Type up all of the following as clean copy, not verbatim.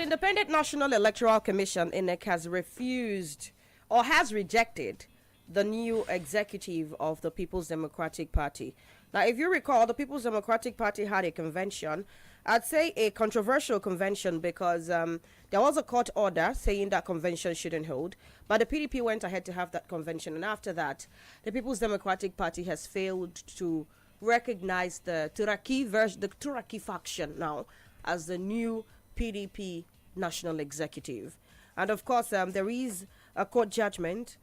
the Independent National Electoral Commission, INEC, has refused or has rejected the new executive of the People's Democratic Party. Now, if you recall, the People's Democratic Party had a convention. I'd say a controversial convention because there was a court order saying that convention shouldn't hold, but the PDP went ahead to have that convention, and after that, the People's Democratic Party has failed to recognize the Turaki faction now as the new PDP national executive. And of course, there is a court judgment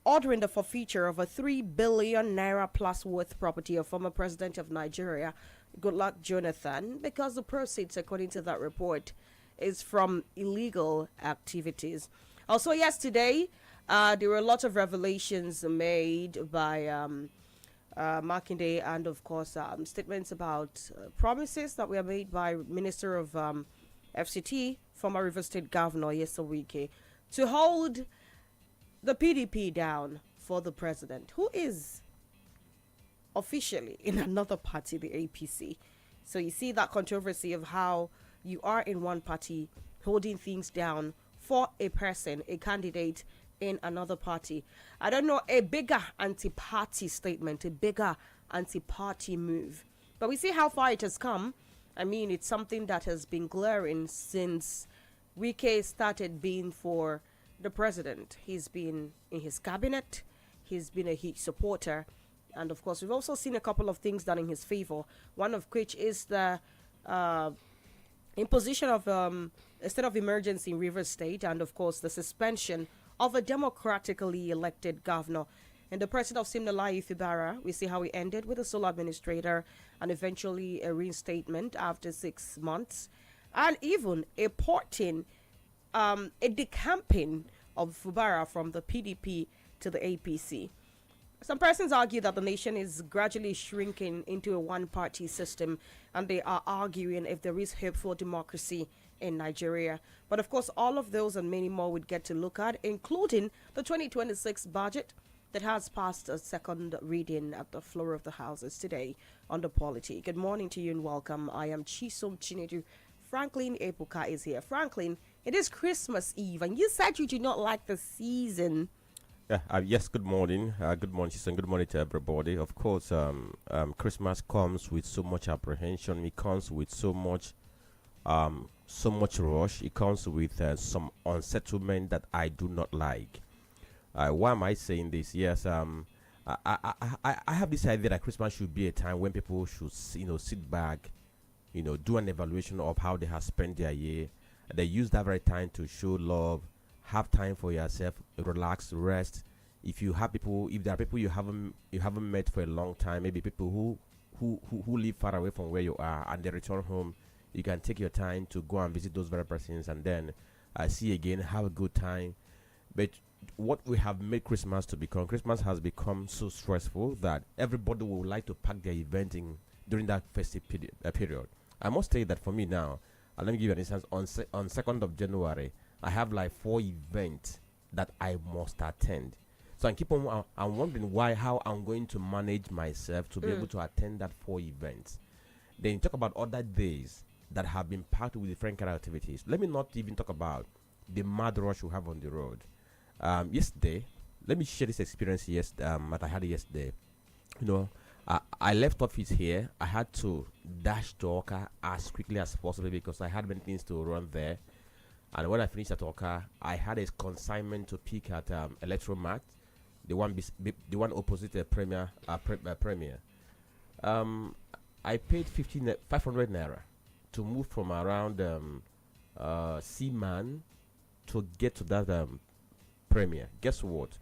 ordering the forfeiture of a 3 billion naira plus worth property of former president of Nigeria, Goodluck Jonathan, because the proceeds, according to that report, is from illegal activities. Also, yesterday, there were a lot of revelations made by Makinde, and of course, statements about promises that were made by Minister of FCT, former River State Governor Yesawike, to hold the PDP down for the president, who is officially in another party, the APC. So you see that controversy of how you are in one party holding things down for a person, a candidate in another party. I don't know, a bigger anti-party statement, a bigger anti-party move. But we see how far it has come. I mean, it's something that has been glaring since Wike started being for the president. He's been in his cabinet, he's been a huge supporter, and of course we've also seen a couple of things done in his favor, one of which is the imposition of a state of emergency in Rivers State, and of course the suspension of a democratically elected governor. And the president of Simnalai Ifibara, we see how he ended with a sole administrator and eventually a reinstatement after 6 months, and even a porting, a decamping of Fubara from the PDP to the APC. Some persons argue that the nation is gradually shrinking into a one-party system, and they are arguing if there is hope for democracy in Nigeria. But of course, all of those and many more would get to look at, including the 2026 budget that has passed a second reading at the floor of the houses today under Polity. Good morning to you and welcome. I am Chisom Chinedu. Franklin Ebuka is here. Franklin, it is Christmas Eve, and you said you do not like the season. Yeah, yes, good morning. Good morning, Chisom. Good morning to everybody. Of course, Christmas comes with so much apprehension. It comes with so much rush. It comes with some unsettlement that I do not like. Why am I saying this? Yes, I have this idea that Christmas should be a time when people should, sit back, do an evaluation of how they have spent their year. They use that very time to show love, have time for yourself, relax, rest. If there are people you haven't met for a long time, maybe people who live far away from where you are and they return home, you can take your time to go and visit those very persons and then see again, have a good time. But what we have made Christmas has become so stressful that everybody would like to pack their event in during that festive period. I must say that for me now, let me give you an instance. On 2nd of January, I have like 4 events that I must attend. So I'm wondering how I'm going to manage myself to be able to attend that 4 events. Then you talk about other days that have been packed with different kind of activities. Let me not even talk about the mad rush we have on the road. Yesterday, let me share this experience that I had yesterday. I left office here. I had to dash to Oka as quickly as possible because I had many things to run there. And when I finished at Oka, I had a consignment to pick at Electromat, the one opposite the Premier. I paid 500 naira to move from around Seaman to get to that Premier. Guess what?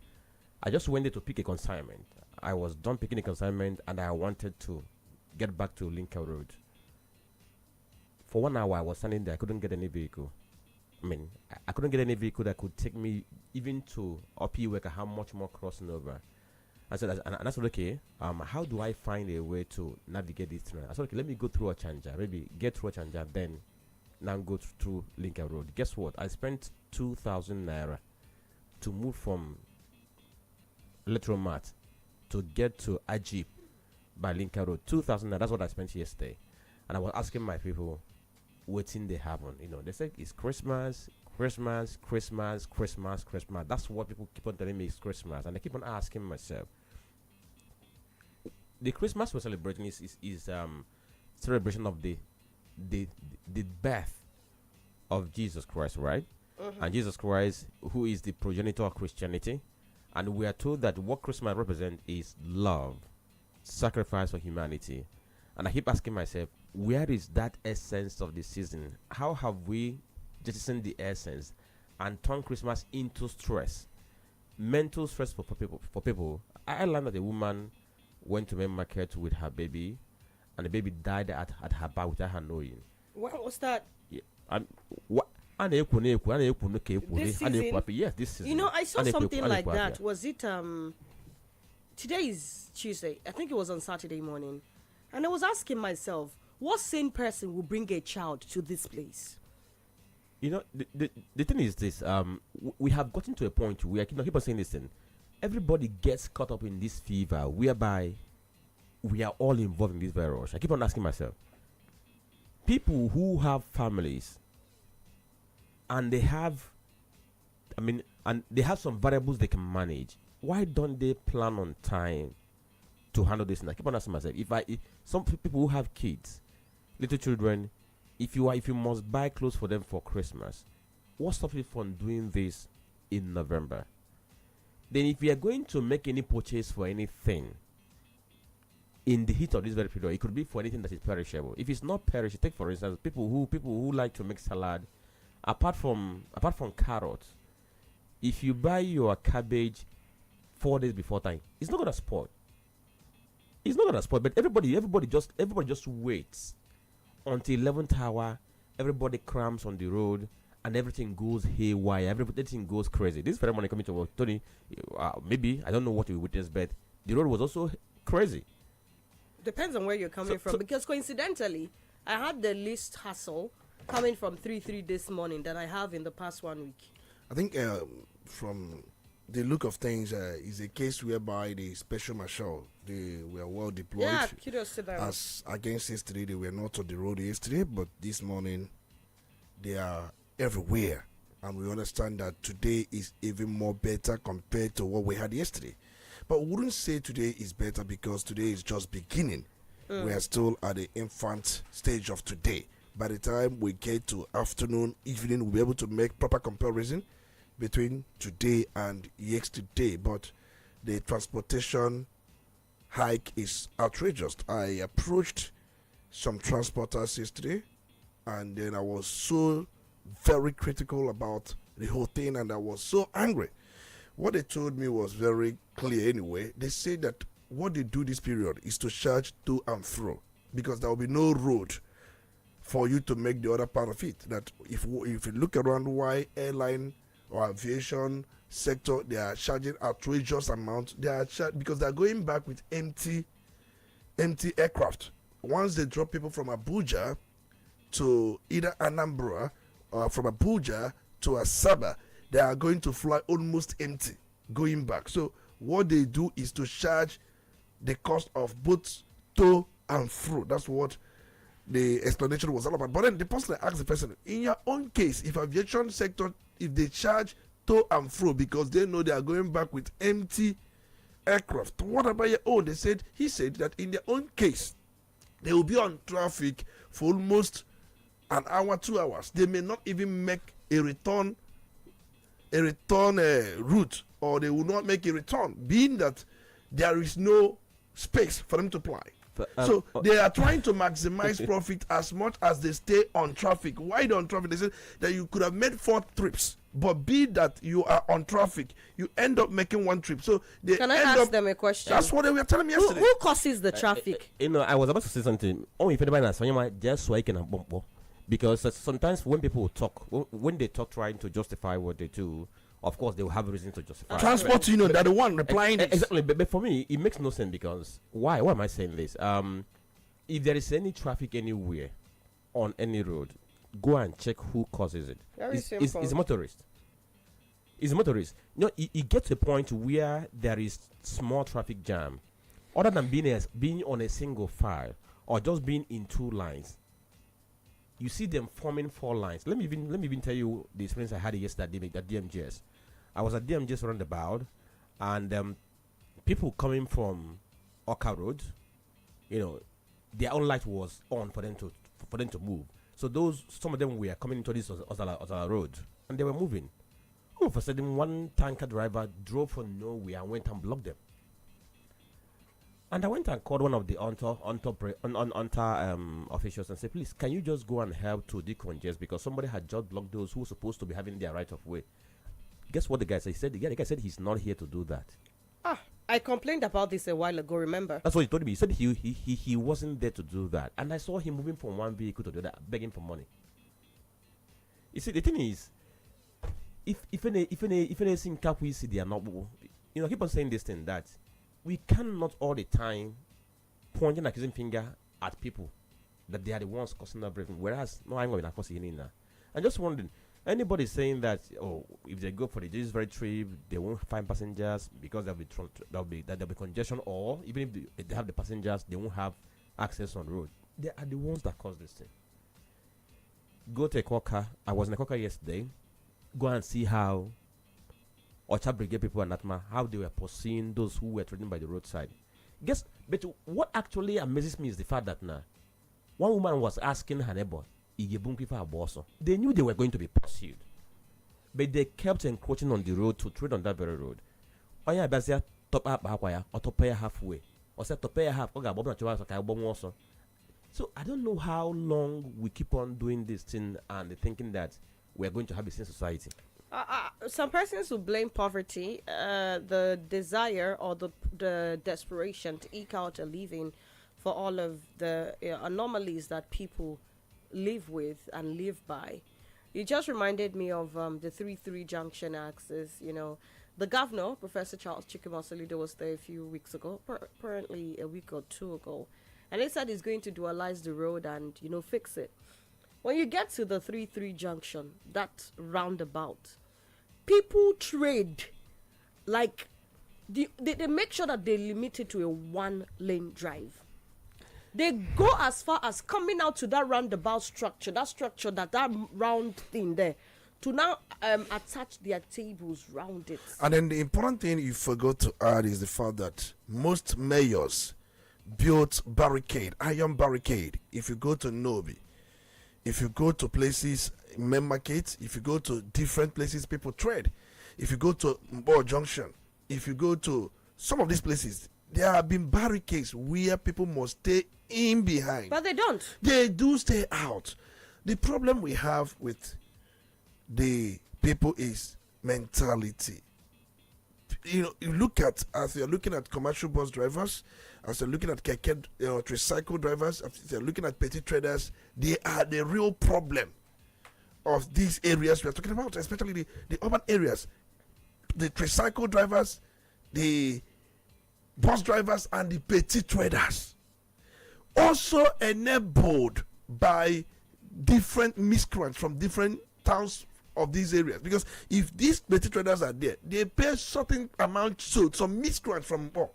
I just went there to pick a consignment. I was done picking a consignment and I wanted to get back to Lincoln Road. For 1 hour, I was standing there. I couldn't get any vehicle. I couldn't get any vehicle that could take me even to Opiweka. How much more crossing over? I said, and I said, okay, how do I find a way to navigate this terrain? I said, okay, let me go through Ochanja, maybe get through Ochanja, then now go through Lincoln Road. Guess what? I spent 2,000 naira to move from Electromat to get to Ajib by Lincoln Road. 2,000 naira, that's what I spent yesterday. And I was asking my people, waiting they happen. They say it's Christmas, Christmas, Christmas, Christmas, Christmas. That's what people keep on telling me is Christmas, and I keep on asking myself, the Christmas we're celebrating is celebration of the birth of Jesus Christ, right? And Jesus Christ, who is the progenitor of Christianity, and we are told that what Christmas represents is love, sacrifice for humanity. And I keep asking myself, where is that essence of the season? How have we jettisoned the essence and turned Christmas into stress, mental stress for people? I learned that a woman went to main market with her baby, and the baby died at her back without her knowing. What was that? Yeah, and what? This season? Yes, this season. I saw something like that. Was it today is Tuesday. I think it was on Saturday morning. And I was asking myself, what sane person will bring a child to this place? The thing is this, we have gotten to a point where people saying this thing. Everybody gets caught up in this fever whereby we are all involved in this virus. I keep on asking myself, people who have families and they have some variables they can manage, why don't they plan on time to handle this? And I keep on asking myself, if some people who have kids, little children, if you must buy clothes for them for Christmas, what stops you from doing this in November? Then if you are going to make any purchase for anything in the heat of this very period, it could be for anything that is perishable. If it's not perishable, take for instance people who like to make salad, apart from carrots, if you buy your cabbage 4 days before time, it's not gonna spoil. It's not gonna spoil. But everybody just waits until 11th hour. Everybody crams on the road, and everything goes haywire. Everything goes crazy. This very morning coming to work, Tony, maybe I don't know what you witnessed, but the road was also crazy. Depends on where you're coming from, because coincidentally, I had the least hassle coming from 3-3 this morning that I have in the past 1 week. I think from the look of things, is a case whereby the special marshal, they were well deployed. Yeah, kudos to them. As against yesterday, they were not on the road yesterday, but this morning they are everywhere, and we understand that today is even more better compared to what we had yesterday. But we wouldn't say today is better because today is just beginning. We are still at the infant stage of today. By the time we get to afternoon, evening, we'll be able to make proper comparison between today and yesterday. But the transportation hike is outrageous. I approached some transporters yesterday, and then I was so very critical about the whole thing, and I was so angry. What they told me was very clear anyway. They say that what they do this period is to charge to and fro, because there will be no road for you to make the other part of it. That if you look around why airline or aviation sector, they are charging outrageous amounts. They are because they are going back with empty aircraft. Once they drop people from Abuja to either Anambra or from Abuja to Asaba, they are going to fly almost empty going back. So what they do is to charge the cost of both to and fro. That's what the explanation was all about. But then the person asked the person, in your own case, if aviation sector, if they charge to and fro because they know they are going back with empty aircraft, what about your own? He said that in their own case, they will be on traffic for almost an hour, 2 hours. They may not even make a return route, or they will not make a return, being that there is no space for them to fly. So they are trying to maximize profit as much as they stay on traffic. Why on traffic? They said that you could have made 4 trips, but be that you are on traffic, you end up making 1 trip. So they Can I ask them a question? That's what they were telling me yesterday. Who causes the traffic? I was about to say something. If anybody has just so I can bump, because sometimes when people talk, when they talk trying to justify what they do, of course they will have a reason to justify. Transport, they're the one replying. Exactly, but for me, it makes no sense, because why? Why am I saying this? If there is any traffic anywhere on any road, go and check who causes it. It's a motorist. It's a motorist. It gets to a point where there is small traffic jam, other than being on a single file or just being in 2 lines. you see them forming 4 lines. Let me even tell you the experience I had yesterday at DMGS. I was at DMGS roundabout, and people coming from Oka Road, their own light was on for them to move. So some of them were coming into this Udala road, and they were moving. All of a sudden, one tanker driver drove from nowhere and went and blocked them. And I went and called one of the officials and said, please, can you just go and help to decongest, because somebody had just blocked those who were supposed to be having their right of way. Guess what the guy said? The guy said he's not here to do that. I complained about this a while ago, remember? That's what he told me. He said he wasn't there to do that. And I saw him moving from one vehicle to the other, begging for money. You see, the thing is, if anything cap we see, they are not, keep on saying this thing, that we cannot all the time pointing an accusing finger at people that they are the ones causing everything. Whereas, no, I'm going to cause anything now. I'm just wondering, anybody saying that, if they go for the delivery trip, they won't find passengers because there'll be congestion, or even if they have the passengers, they won't have access on the road. They are the ones that cause this thing. Go to a Koka. I was in a Koka yesterday. Go and see how Ocha Brigade people and Natma, how they were pursuing those who were trading by the roadside. But what actually amazes me is the fact that now, one woman was asking her neighbor, they knew they were going to be pursued, but they kept encroaching on the road to trade on that very road. Oya Bazia top up or top halfway, or set top half. So I don't know how long we keep on doing this thing and thinking that we're going to have a sane society. Some persons will blame poverty, the desire or the desperation to eke out a living for all of the anomalies that people live with and live by. It just reminded me of the 3-3 junction axis. The governor, Professor Charles Chikima was there a few weeks ago, apparently a week or two ago, and they said he's going to dualize the road and fix it. When you get to the 3-3 junction, that roundabout, people trade like they make sure that they limit it to a 1-lane drive. They go as far as coming out to that roundabout structure, that round thing there, to now attach their tables round it. And then the important thing you forgot to add is the fact that most mayors built iron barricade. If you go to Nobi, if you go to places, main markets, if you go to different places people trade, if you go to Mbo Junction, if you go to some of these places, there have been barricades where people must stay in behind. But they don't. They do stay out. The problem we have with the people is mentality. You look at, as you're looking at commercial bus drivers, as you're looking at keke, tricycle drivers, as you're looking at petty traders, they are the real problem of these areas we're talking about, especially the urban areas. The tricycle drivers, the bus drivers, and the petty traders. Also enabled by different miscreants from different towns of these areas, because if these petty traders are there, they pay certain amount to some miscreants from Mbo.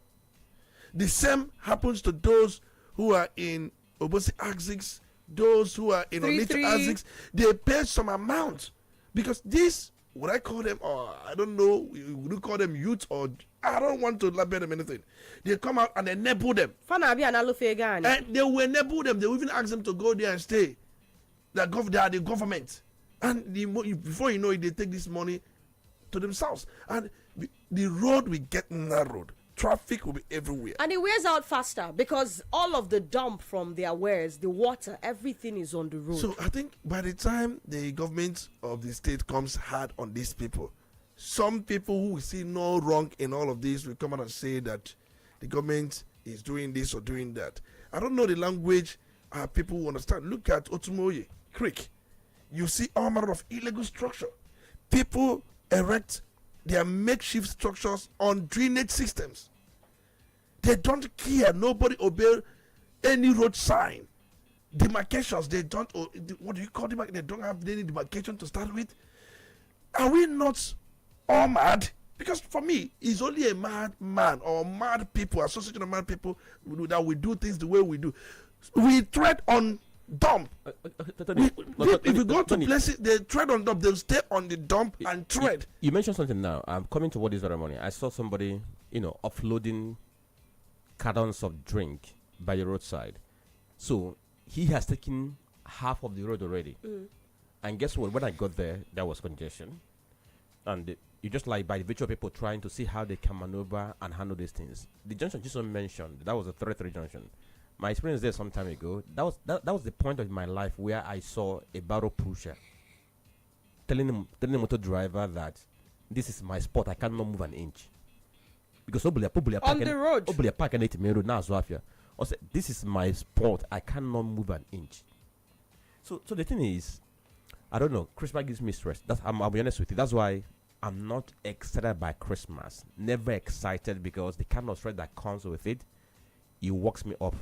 The same happens to those who are in Obosi Axis, those who are in Onitsha Axis. They pay some amount, because this, would I call them, or I don't know, would you call them youth, or I don't want to label them anything. They come out and enable them. And they will enable them. They will even ask them to go there and stay. They are the government. And before you know it, they take this money to themselves. And the road will get narrowed. Traffic will be everywhere. And it wears out faster because all of the dump from their wares, the water, everything is on the road. So I think by the time the government of the state comes hard on these people, some people who see no wrong in all of this will come out and say that the government is doing this or doing that. I don't know the language people who understand. Look at Otumoye Creek. You see all manner of illegal structure. People erect their makeshift structures on drainage systems. They don't care. Nobody obey any road sign. Demarcations, they don't, what do you call them? They don't have any demarcation to start with. Are we not all mad? Because for me, it's only a mad man or mad people, association of mad people that we do things the way we do. We tread on dump. If you go to Tony, places, they tread on dump. They'll stay on the dump and tread. You mentioned something now. I'm coming to what is very morning. I saw somebody, offloading cartons of drink by the roadside. So he has taken half of the road already. And guess what? When I got there was congestion. And you just like by the virtual people trying to see how they can maneuver and handle these things. The junction Chisom mentioned, that was a 3-3 junction. My experience there some time ago, that was the point of my life where I saw a barrel pusher telling the motor driver that this is my spot, I cannot move an inch. Because on the road now, this is my spot, I cannot move an inch. So the thing is, I don't know, Christmas gives me stress. I'll be honest with you. That's why I'm not excited by Christmas. Never excited, because the kind of stress that comes with it, it works me up.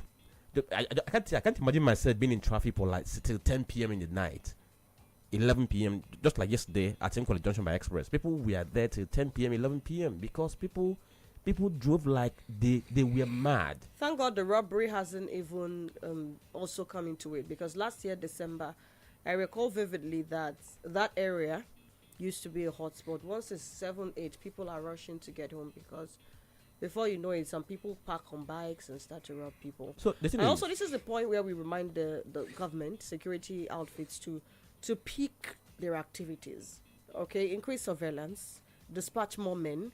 I can't imagine myself being in traffic for like till 10 p.m. in the night, 11 p.m. Just like yesterday at College Junction by Express. People were there till 10 p.m., 11 p.m. because people drove like they were mad. Thank God the robbery hasn't even also come into it, because last year December, I recall vividly that area used to be a hotspot. Once it's 7-8, people are rushing to get home, because before you know it, some people park on bikes and start to rob people. So this is the point where we remind the government, security outfits to peak their activities. Okay, increase surveillance, dispatch more men,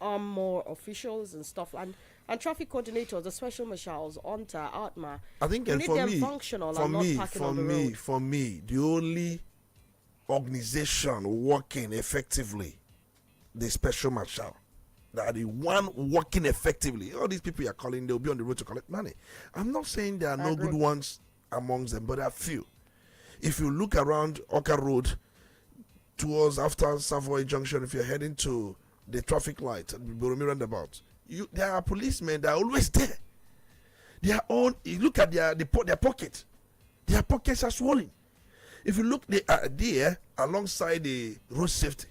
arm more officials and stuff, and traffic coordinators, the special marshals, ONTA, ATMA. I think, we and need for them me, functional and not parking on the road. for me, the only organization working effectively, the special marshal, that the one working effectively. All these people you are calling, they'll be on the road to collect money. I'm not saying there are no good ones amongst them, but there are few. If you look around Oka Road towards after Savoy Junction, if you're heading to the traffic light at Boromi roundabout, there are policemen that are always there. Their own, you look at their pocket. Their pockets are swollen. If you look, they are there alongside the road safety.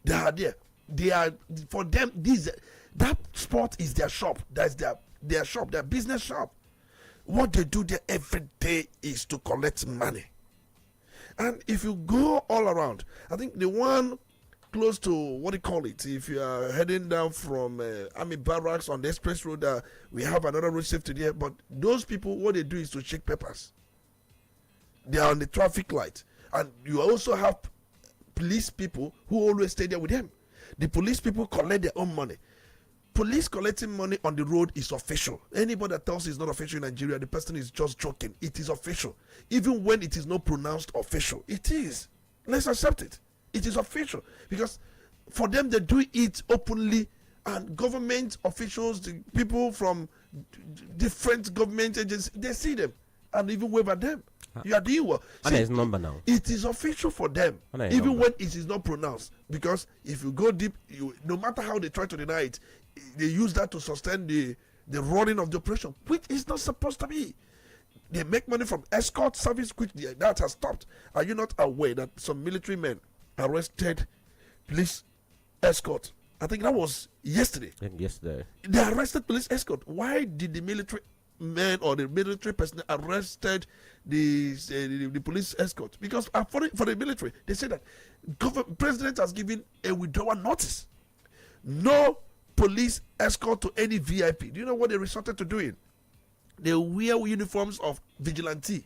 They are there. They are, for them, that spot is their shop. That's their shop, their business shop. What they do there every day is to collect money. And if you go all around, I think the one close to, what do you call it, if you are heading down from Army Barracks on the express road, we have another road safety there, but those people, what they do is to check papers. They are on the traffic light. And you also have police people who always stay there with them. The police people collect their own money. Police collecting money on the road is official. Anybody that tells you it's not official in Nigeria, the person is just joking. It is official. Even when it is not pronounced official, it is. Let's accept it. It is official. Because for them, they do it openly, and government officials, the people from different government agencies, they see them and even wave at them. You are doing well. And there's number now. It is official for them, even when it is not pronounced. Because if you go deep, no matter how they try to deny it, they use that to sustain the running of the operation, which is not supposed to be. They make money from escort service, which that has stopped. Are you not aware that some military men arrested police escort? I think that was yesterday. Yesterday. They arrested police escort. Why did the military men or the military personnel arrested the police escort? Because for the military, they say that president has given a withdrawal notice. No police escort to any VIP. Do you know what they resorted to doing? They wear uniforms of vigilante.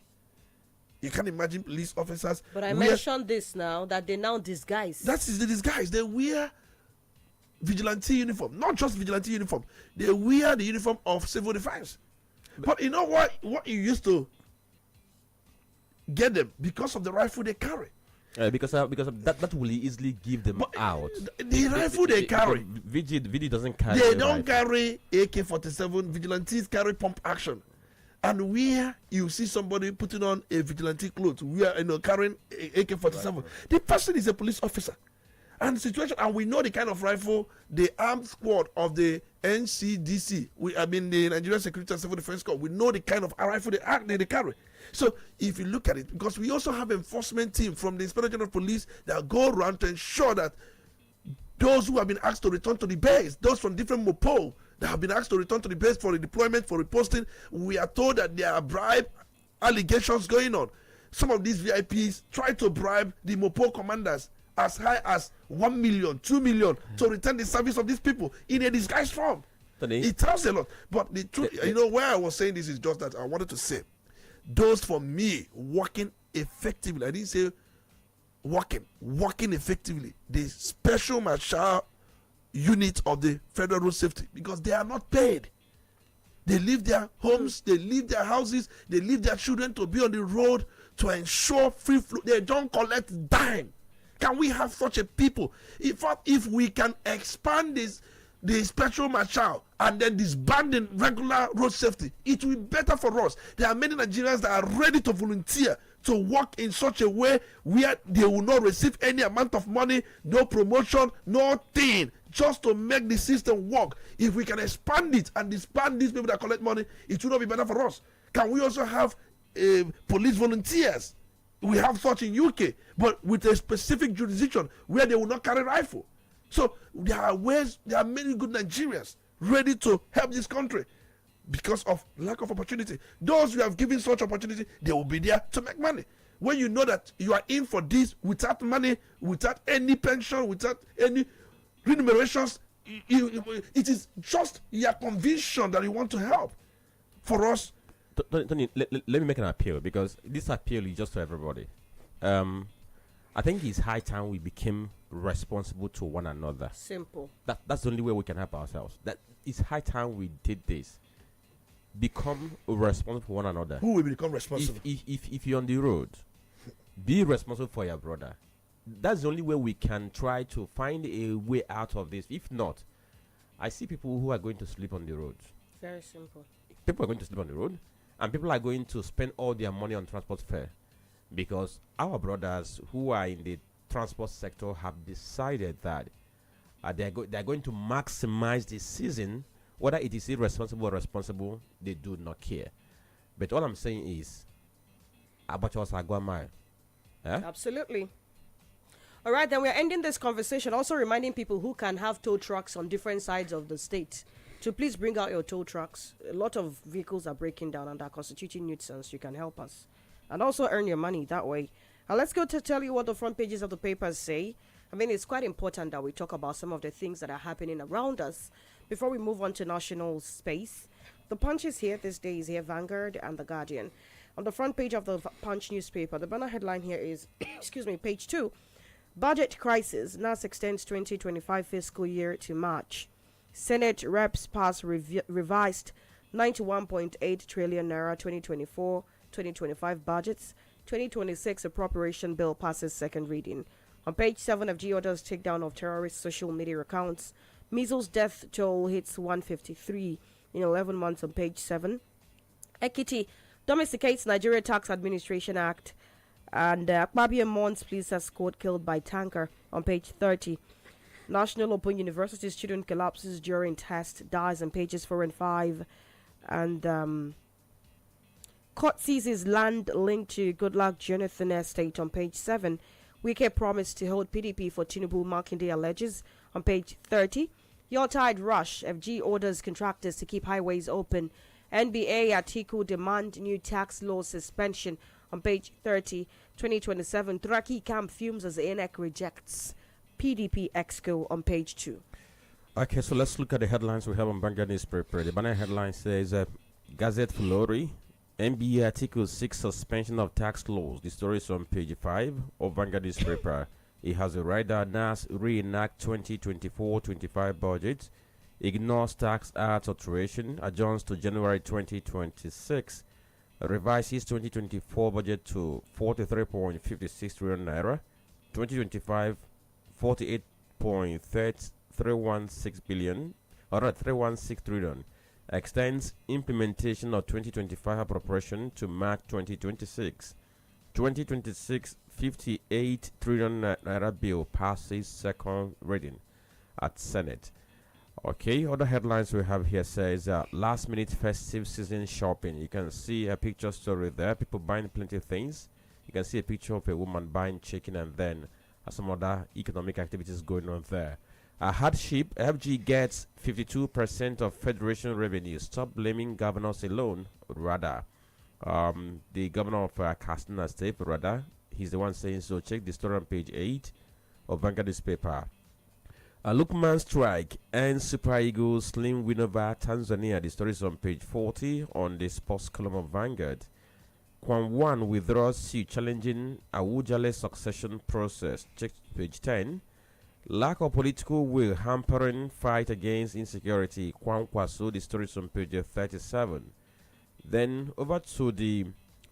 You can't imagine police officers. But I mentioned this now, that they now disguise. That is the disguise. They wear vigilante uniform. Not just vigilante uniform. They wear the uniform of civil defense. But you know what you used to get them? Because of the rifle they carry. Because of that will easily give them out. The rifle they carry. VG doesn't carry. They don't carry AK-47. Vigilantes carry pump action. And where you see somebody putting on a vigilante clothes, we are carrying AK-47. Right. The person is a police officer. And the situation, and we know the kind of rifle the armed squad of the NCDC, the Nigerian Security and Civil Defense Corps, we know the kind of rifle they carry. So if you look at it, because we also have enforcement team from the Inspector General of Police that go around to ensure that those who have been asked to return to the base, those from different MOPO that have been asked to return to the base for the deployment, for reposting, we are told that they are bribed allegations going on. Some of these VIPs try to bribe the Mopo commanders as high as 1 million, 2 million to return the service of these people in a disguised form. It tells a lot. But the truth, where I was saying this is just that I wanted to say, those for me working effectively, I didn't say working effectively, the special marshal unit of the Federal Road Safety, because they are not paid. They leave their homes, they leave their houses, they leave their children to be on the road to ensure free flow. They don't collect dime. Can we have such a people? If we can expand the special marshal and then disbanding regular road safety, it will be better for us. There are many Nigerians that are ready to volunteer to work in such a way where they will not receive any amount of money, no promotion, nothing, just to make the system work. If we can expand it and disband these people that collect money, it will not be better for us. Can we also have police volunteers? We have such in UK, but with a specific jurisdiction where they will not carry rifle. So there are many good Nigerians ready to help this country because of lack of opportunity. Those who have given such opportunity, they will be there to make money. When you know that you are in for this without money, without any pension, without any remunerations, it is just your conviction that you want to help. For us, Tony, let me make an appeal, because this appeal is just for everybody. I think it's high time we became responsible to one another. Simple. That's the only way we can help ourselves. That it's high time we did this. Become responsible for one another. Who will become responsible? If you're on the road, be responsible for your brother. That's the only way we can try to find a way out of this. If not, I see people who are going to sleep on the road. Very simple. People are going to sleep on the road, and people are going to spend all their money on transport fare, because our brothers who are in the transport sector have decided that they are going to maximize the season. Whether it is irresponsible or responsible, they do not care. But all I'm saying is, abattoirs are going mile. Absolutely. All right, then we're ending this conversation. Also reminding people who can have tow trucks on different sides of the state to please bring out your tow trucks. A lot of vehicles are breaking down and are constituting nuisance. You can help us and also earn your money that way. Now let's go to tell you what the front pages of the papers say. I mean, it's quite important that we talk about some of the things that are happening around us before we move on to national space. The Punch is here, this day is here, Vanguard and The Guardian. On the front page of the Punch newspaper, the banner headline here is, page 2, Budget Crisis, NAS extends 2025 fiscal year to March. Senate reps pass revised 91.8 trillion naira 2024-2025 budgets. 2026 appropriation bill passes second reading. On page 7 of orders takedown of terrorist social media accounts. Measles death toll hits 153 in 11 months on page 7. Ekiti domesticates Nigeria Tax Administration Act. And Akpabio mourns police escort killed by tanker on page 30. National Open University student collapses during test, dies on pages 4 and 5. And court seizes land linked to Goodluck Jonathan estate on page 7. Wike promised to hold PDP for Tinubu, Makinde alleges on page 30. Yuletide rush, FG orders contractors to keep highways open. NBA Atiku demand new tax law suspension on page 30. 2027 Turaki camp fumes as INEC rejects PDP exco on page 2. Okay, so let's look at the headlines we have on Vanguard newspaper. The banner headline says Gazette Flori, NBA Article 6 suspension of tax laws. The story is on page 5 of Vanguard newspaper. It has a rider NAS reenact 2024-25 budget, ignores tax act alteration, adjourns to January 2026, revises 2024 budget to 43.56 trillion naira, 2025 48.316 billion, or 316 trillion, extends implementation of 2025 appropriation to March 2026. 2026 58 trillion naira bill passes second reading at Senate. Okay, other headlines we have here says last minute festive season shopping. You can see a picture story there, people buying plenty of things. You can see a picture of a woman buying chicken, and then some other economic activities going on there. Hardship, FG gets 52% of federation revenue. Stop blaming governors alone, rather. the governor of Katsina State, rather, he's the one saying so. Check the story on page 8 of Vanguard newspaper. Lukman strike and Super Eagles slim win over Tanzania. The story is on page 40 on the sports column of Vanguard. Kwan withdraws suit challenging Awujale's succession process. Check page 10. Lack of political will hampering fight against insecurity. Kwan Kwaso. The story is on page 37. Then over to the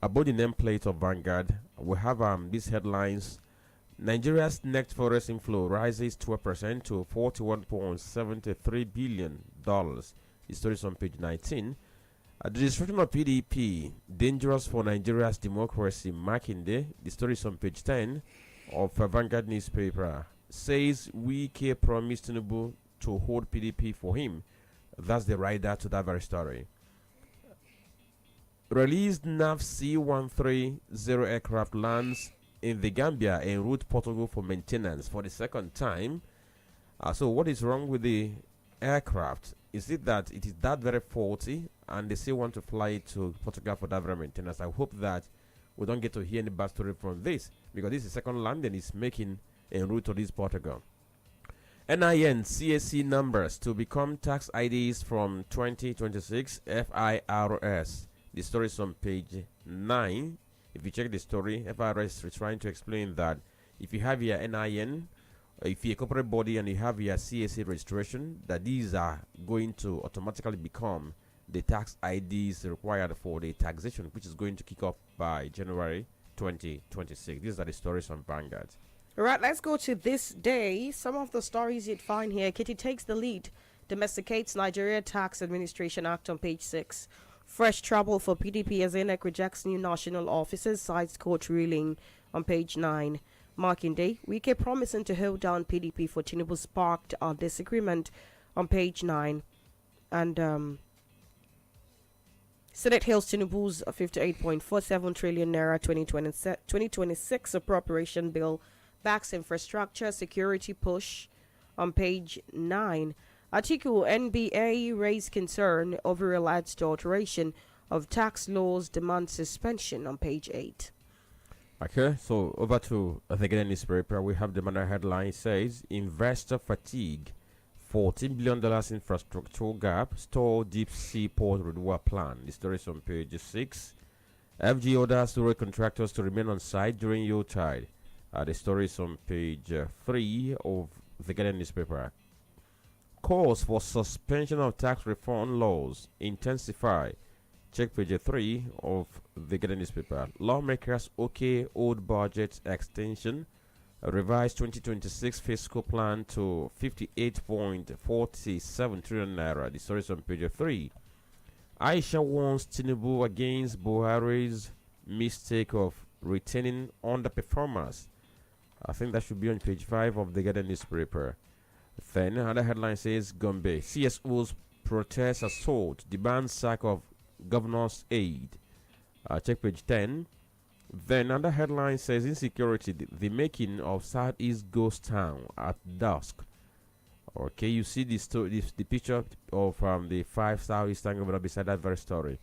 above the nameplate of Vanguard, we have these headlines. Nigeria's net forest inflow rises 12% to $41.73 billion. The story is on page 19. The destruction of PDP, dangerous for Nigeria's democracy. Makinde, the story is on page 10 of Vanguard newspaper. Says Wike promised Tinubu to hold PDP for him. That's the rider to that very story. Released NAV C-130 aircraft lands in the Gambia en route Portugal for maintenance for the second time. So what is wrong with the aircraft? Is it that it is that very faulty and they still want to fly it to Portugal for that very maintenance? I hope that we don't get to hear any bad story from this, because this is the second landing it's making en route to this Portugal. NIN CAC numbers to become tax IDs from 2026 FIRS. The story is on page 9. If you check the story, FIRS is trying to explain that if you have your NIN, if you're a corporate body and you have your CAC registration, that these are going to automatically become the tax IDs required for the taxation, which is going to kick off by January 2026. These are the stories on Vanguard. All right, let's go to this day. Some of the stories you'd find here. Kitty takes the lead. Domesticates Nigeria Tax Administration Act on page 6. Fresh trouble for PDP as INEC rejects new national officers, cites court ruling on page 9. Marking day, Wike promising to hold down PDP for Tinubu sparked a disagreement on page 9. And Senate hails Tinubu's 58.47 trillion naira 2026 appropriation bill, backs infrastructure security push on page 9. Article NBA raised concern over alleged alteration of tax laws, demand suspension on page 8. Okay, so over to the Ghanaian newspaper. We have the manner headline says investor fatigue, $14 billion infrastructural gap, store deep sea port renewal plan. The story is on page 6. FG orders rail contractors to remain on site during Yuletide. The story is on page 3 of the Ghanaian newspaper. Calls for suspension of tax reform laws intensify. Check page 3 of the Ghanaian newspaper. Lawmakers okay old budget extension. Revised 2026 fiscal plan to 58.47 trillion naira. The story is on page 3. Aisha warns Tinubu against Buhari's mistake of retaining underperformers. I think that should be on page 5 of the Ghanaian newspaper. Then another headline says Gombe CSOs protest assault, demand sack of governor's aid. Check page 10. Then another headline says insecurity, the making of Southeast ghost town at dusk. Okay, you see the picture of the 5 Southeastern governor beside that very story.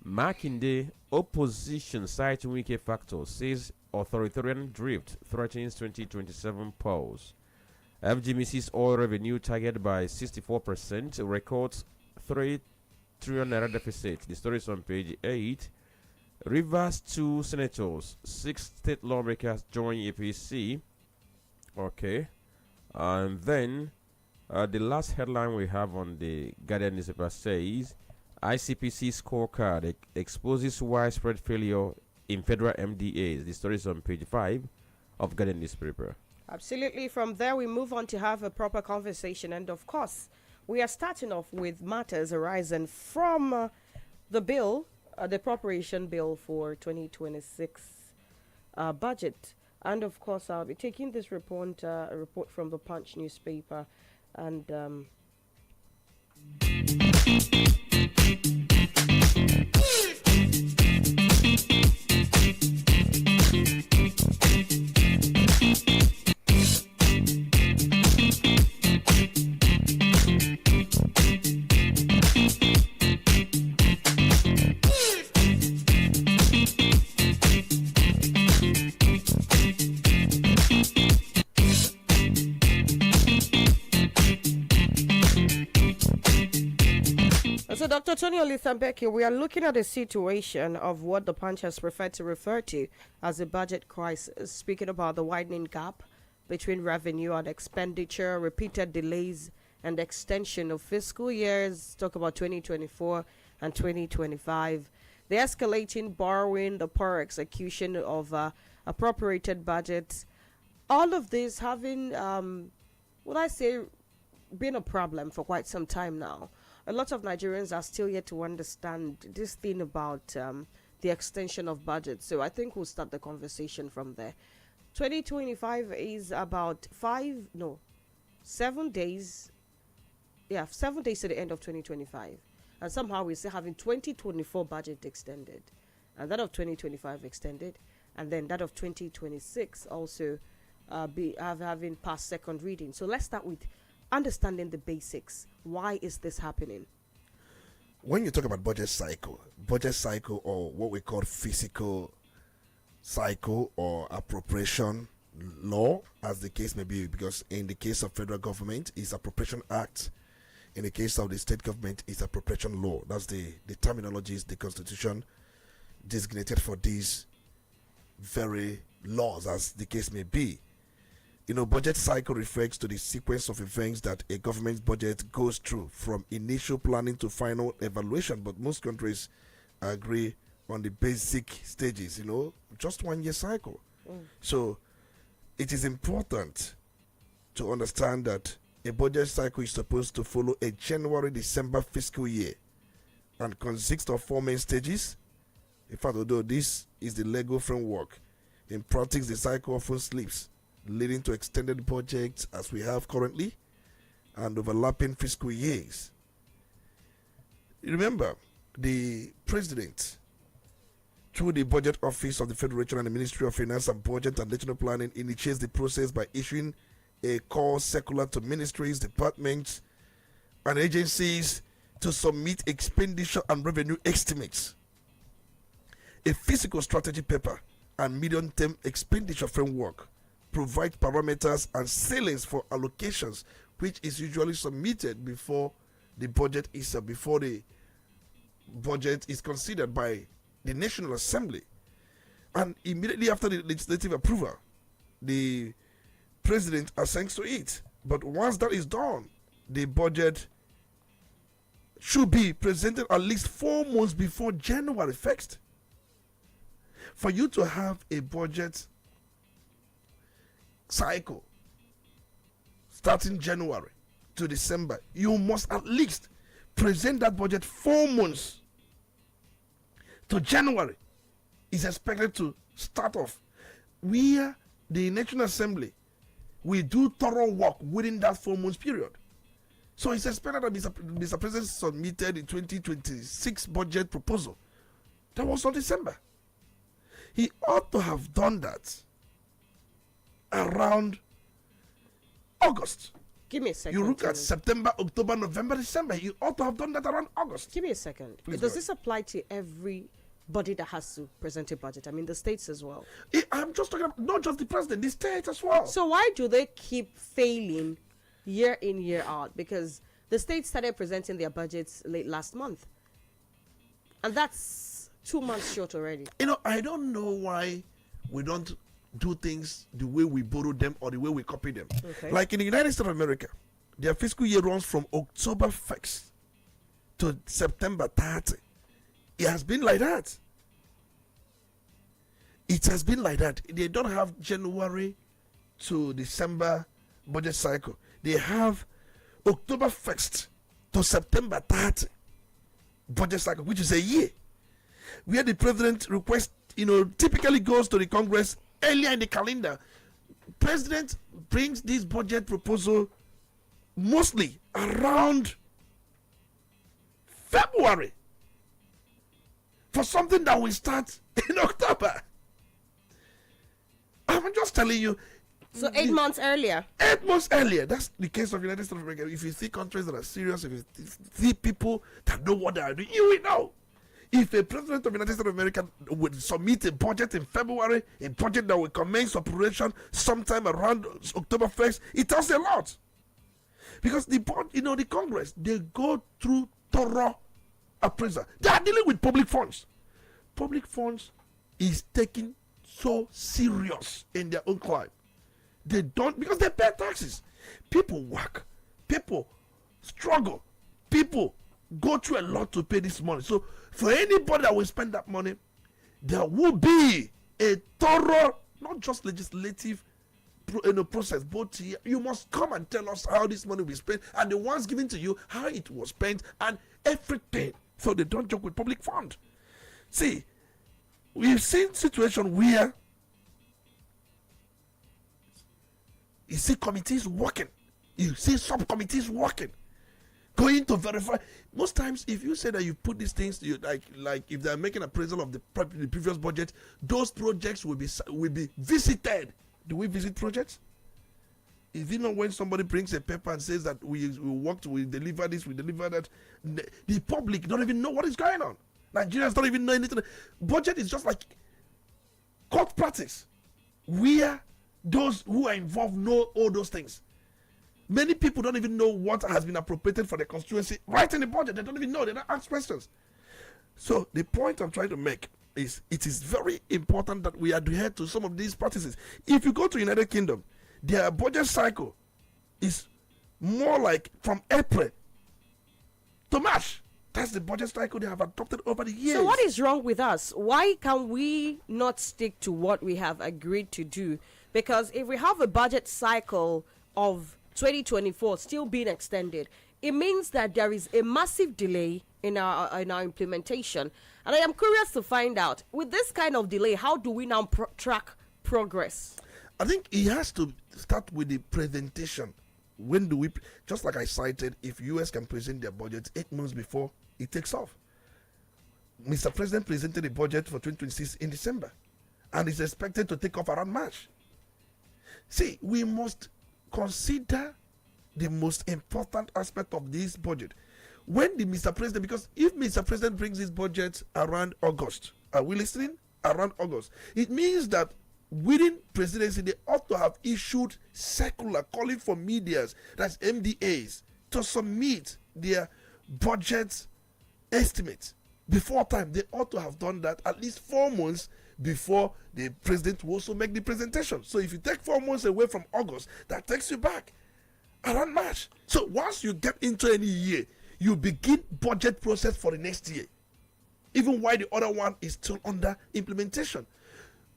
Makinde opposition citing Wike factor says authoritarian drift threatens 2027 polls. FGMC's oil revenue target by 64%, records 3 trillion naira deficit. The story is on page 8. Rivers 2 senators, 6 state lawmakers join APC. Okay. And then the last headline we have on the Guardian newspaper says ICPC scorecard exposes widespread failure in federal MDAs. The story is on page 5 of Guardian newspaper. Absolutely. From there, we move on to have a proper conversation. And of course, we are starting off with matters arising from the bill, the appropriation bill for 2026 budget. And of course, I'll be taking this report, a report from the Punch newspaper. And Dr. Tony Olisa Mbeki, we are looking at a situation of what the Punch has preferred to refer to as a budget crisis, speaking about the widening gap between revenue and expenditure, repeated delays, and extension of fiscal years. Talk about 2024 and 2025. The escalating borrowing, the poor execution of appropriated budgets. All of this having, would I say, been a problem for quite some time now. A lot of Nigerians are still yet to understand this thing about the extension of budget. So I think we'll start the conversation from there. 2025 is about 7 days. Yeah, 7 days to the end of 2025. And somehow we're still having 2024 budget extended. And that of 2025 extended. And then that of 2026 also having passed second reading. So let's start with understanding the basics. Why is this happening? When you talk about budget cycle, or what we call fiscal cycle or appropriation law, as the case may be, because in the case of federal government, it's Appropriation Act. In the case of the state government, it's appropriation law. That's the terminologies the Constitution designated for these very laws, as the case may be. Budget cycle refers to the sequence of events that a government's budget goes through from initial planning to final evaluation. But most countries agree on the basic stages, just 1 year cycle. So it is important to understand that a budget cycle is supposed to follow a January-December fiscal year and consists of 4 main stages. In fact, although this is the legal framework, in practice the cycle often slips, leading to extended budgets as we have currently and overlapping fiscal years. Remember, the president, through the budget office of the Federation and the Ministry of Finance and Budget and National Planning, initiates the process by issuing a call circular to ministries, departments, and agencies to submit expenditure and revenue estimates, a fiscal strategy paper, and medium-term expenditure framework provide parameters and ceilings for allocations, which is usually submitted before the budget is considered by the National Assembly. And immediately after the legislative approval, the president assents to it. But once that is done, the budget should be presented at least 4 months before January 1st. For you to have a budget cycle starting January to December, you must at least present that budget 4 months to January. Is expected to start off where the National Assembly will do thorough work within that 4 months period. So it's expected that Mr. President submitted the 2026 budget proposal. That was on December. He ought to have done that around August. Give me a second. You look at September, October, November, December. You ought to have done that around August. Give me a second. Please Does this apply to everybody that has to present a budget? I mean, the states as well. I'm just talking about not just the president, the states as well. So why do they keep failing year in, year out? Because the states started presenting their budgets late last month. And that's 2 months short already. I don't know why we don't do things the way we borrow them or the way we copy them. Okay. Like in the United States of America, their fiscal year runs from October 1st to September 30. It has been like that. It has been like that. They don't have January to December budget cycle. They have October 1st to September 30 budget cycle, which is a year, where the president request, typically goes to the Congress earlier in the calendar. President brings this budget proposal mostly around February for something that will start in October. I'm just telling you. So 8 months earlier. 8 months earlier. That's the case of the United States of America. If you see countries that are serious, if you see people that know what they are doing, you will know. If a president of the United States of America would submit a budget in February, a budget that will commence operation sometime around October 1st, it tells a lot. Because the Congress, they go through thorough appraiser. They are dealing with public funds. Public funds is taken so serious in their own crime. They don't, because they pay taxes. People work. People struggle. People go through a lot to pay this money. So for anybody that will spend that money, there will be a thorough, not just legislative process, but you must come and tell us how this money will be spent, and the ones given to you, how it was spent, and everything. So they don't joke with public fund. See, we've seen situation where you see committees working, you see subcommittees working, going to verify. Most times, if you say that you put these things, you like if they're making appraisal of the previous budget, those projects will be visited. Do we visit projects? Is it not when somebody brings a paper and says that we worked, we deliver this, we deliver that, the public don't even know what is going on. Nigerians don't even know anything. Budget is just like court practice, where those who are involved know all those things. Many people don't even know what has been appropriated for the constituency right in the budget. They don't even know. They don't ask questions. So the point I'm trying to make is it is very important that we adhere to some of these practices. If you go to United Kingdom, their budget cycle is more like from April to March. That's the budget cycle they have adopted over the years. So what is wrong with us? Why can we not stick to what we have agreed to do? Because if we have a budget cycle of 2024 still being extended, it means that there is a massive delay in our implementation. And I am curious to find out, with this kind of delay, how do we now track progress? I think it has to start with the presentation. When do we, just like I cited, if US can present their budget 8 months before it takes off. Mr. President presented a budget for 2026 in December, and is expected to take off around March. See, we must consider the most important aspect of this budget. When the Mr. President, because if Mr. President brings his budget around August, are we listening? Around August, it means that within presidency, they ought to have issued circular calling for medias, that's MDAs, to submit their budget estimates before time. They ought to have done that at least 4 months before the president will also make the presentation. So if you take 4 months away from August, that takes you back around March. So once you get into any year, you begin budget process for the next year, even while the other one is still under implementation.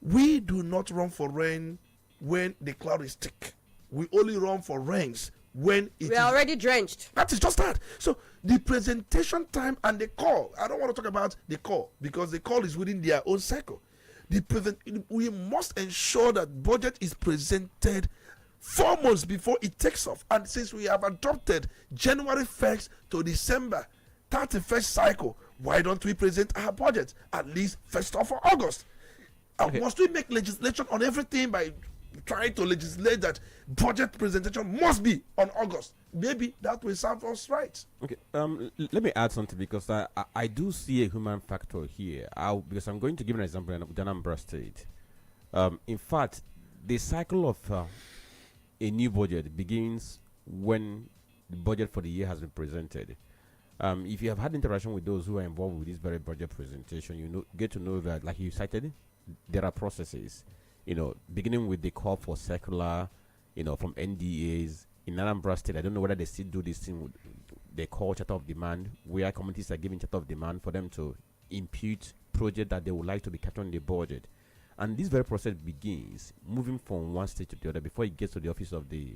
We do not run for rain when the cloud is thick. We only run for rains when we are already drenched. That is just that. So the presentation time and the call, I don't want to talk about the call because the call is within their own cycle. We must ensure that budget is presented 4 months before it takes off. And since we have adopted January 1st to December 31st cycle, why don't we present our budget at least 1st of August? Okay. Must we make legislation on everything by trying to legislate that budget presentation must be on August? Maybe that will serve us right. Okay, let me add something, because I do see a human factor here. Because I'm going to give an example in Anambra State. In fact, the cycle of a new budget begins when the budget for the year has been presented. If you have had interaction with those who are involved with this very budget presentation, you get to know that, like you cited, there are processes, beginning with the call for circular, from NDAs. In Anambra State, I don't know whether they still do this thing with they call charter of demand, where communities are giving charter of demand for them to impute project that they would like to be kept on the budget. And this very process begins moving from one state to the other before it gets to the office of the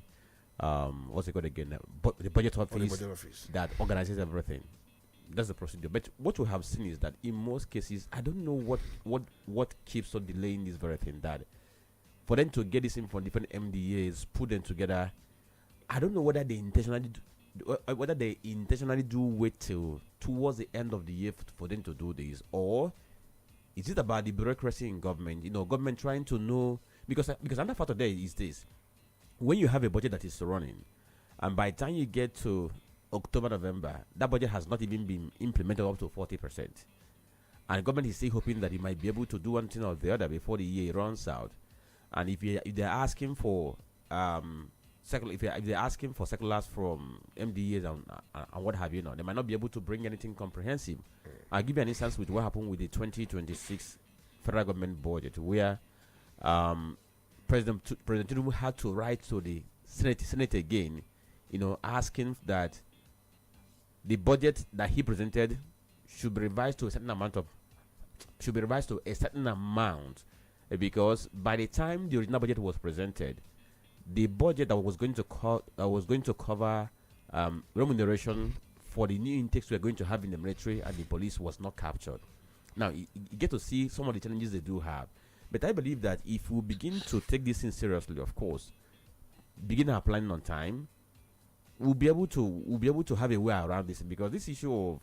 what's it called again? The budget office that organizes everything. That's the procedure. But what we have seen is that in most cases, I don't know what keeps on delaying this very thing. That for them to get this in from different MDAs, put them together, I don't know whether they intentionally do wait till towards the end of the year for them to do this, or is it about the bureaucracy in government? Government trying to know, because another factor there is this: when you have a budget that is running, and by the time you get to October, November, that budget has not even been implemented up to 40%, and government is still hoping that it might be able to do one thing or the other before the year runs out. And if they're asking for if they're asking for circulars from MDAs and what have you, they might not be able to bring anything comprehensive. I'll give you an instance with what happened with the 2026 federal government budget, where President Tinubu had to write to the Senate again, asking that the budget that he presented should be revised to a certain amount, because by the time the original budget was presented, the budget that was going to cover remuneration for the new intakes we are going to have in the military and the police was not captured. Now you get to see some of the challenges they do have, but I believe that if we begin to take this thing seriously, of course, begin our planning on time, we'll be able to have a way around this, because this issue of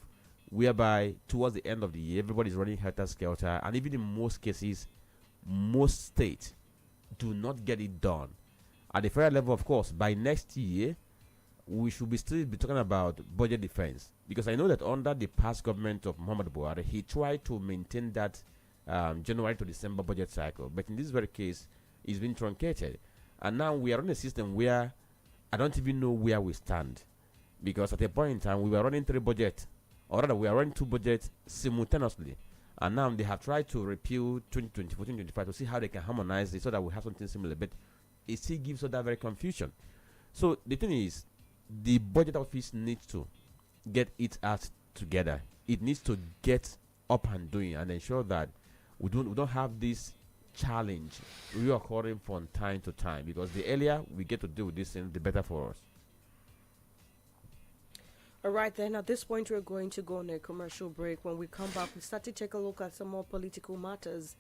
whereby towards the end of the year everybody is running helter-skelter, and even in most cases most states do not get it done at the federal level. Of course, by next year we should still be talking about budget defense, because I know that under the past government of Muhammad Buhari, he tried to maintain that January to December budget cycle, but in this very case it's been truncated, and now we are in a system where I don't even know where we stand, because at a point in time we were running 3 budgets, or rather we are running 2 budgets simultaneously, and now they have tried to repeal 2024-2025 to see how they can harmonize it so that we have something similar, but it still gives us that very confusion. So the thing is, the budget office needs to get its act together. It needs to get up and doing and ensure that we don't have this challenge reoccurring from time to time, because the earlier we get to deal with this thing, the better for us. All right, then at this point we're going to go on a commercial break. When we come back, we start to take a look at some more political matters.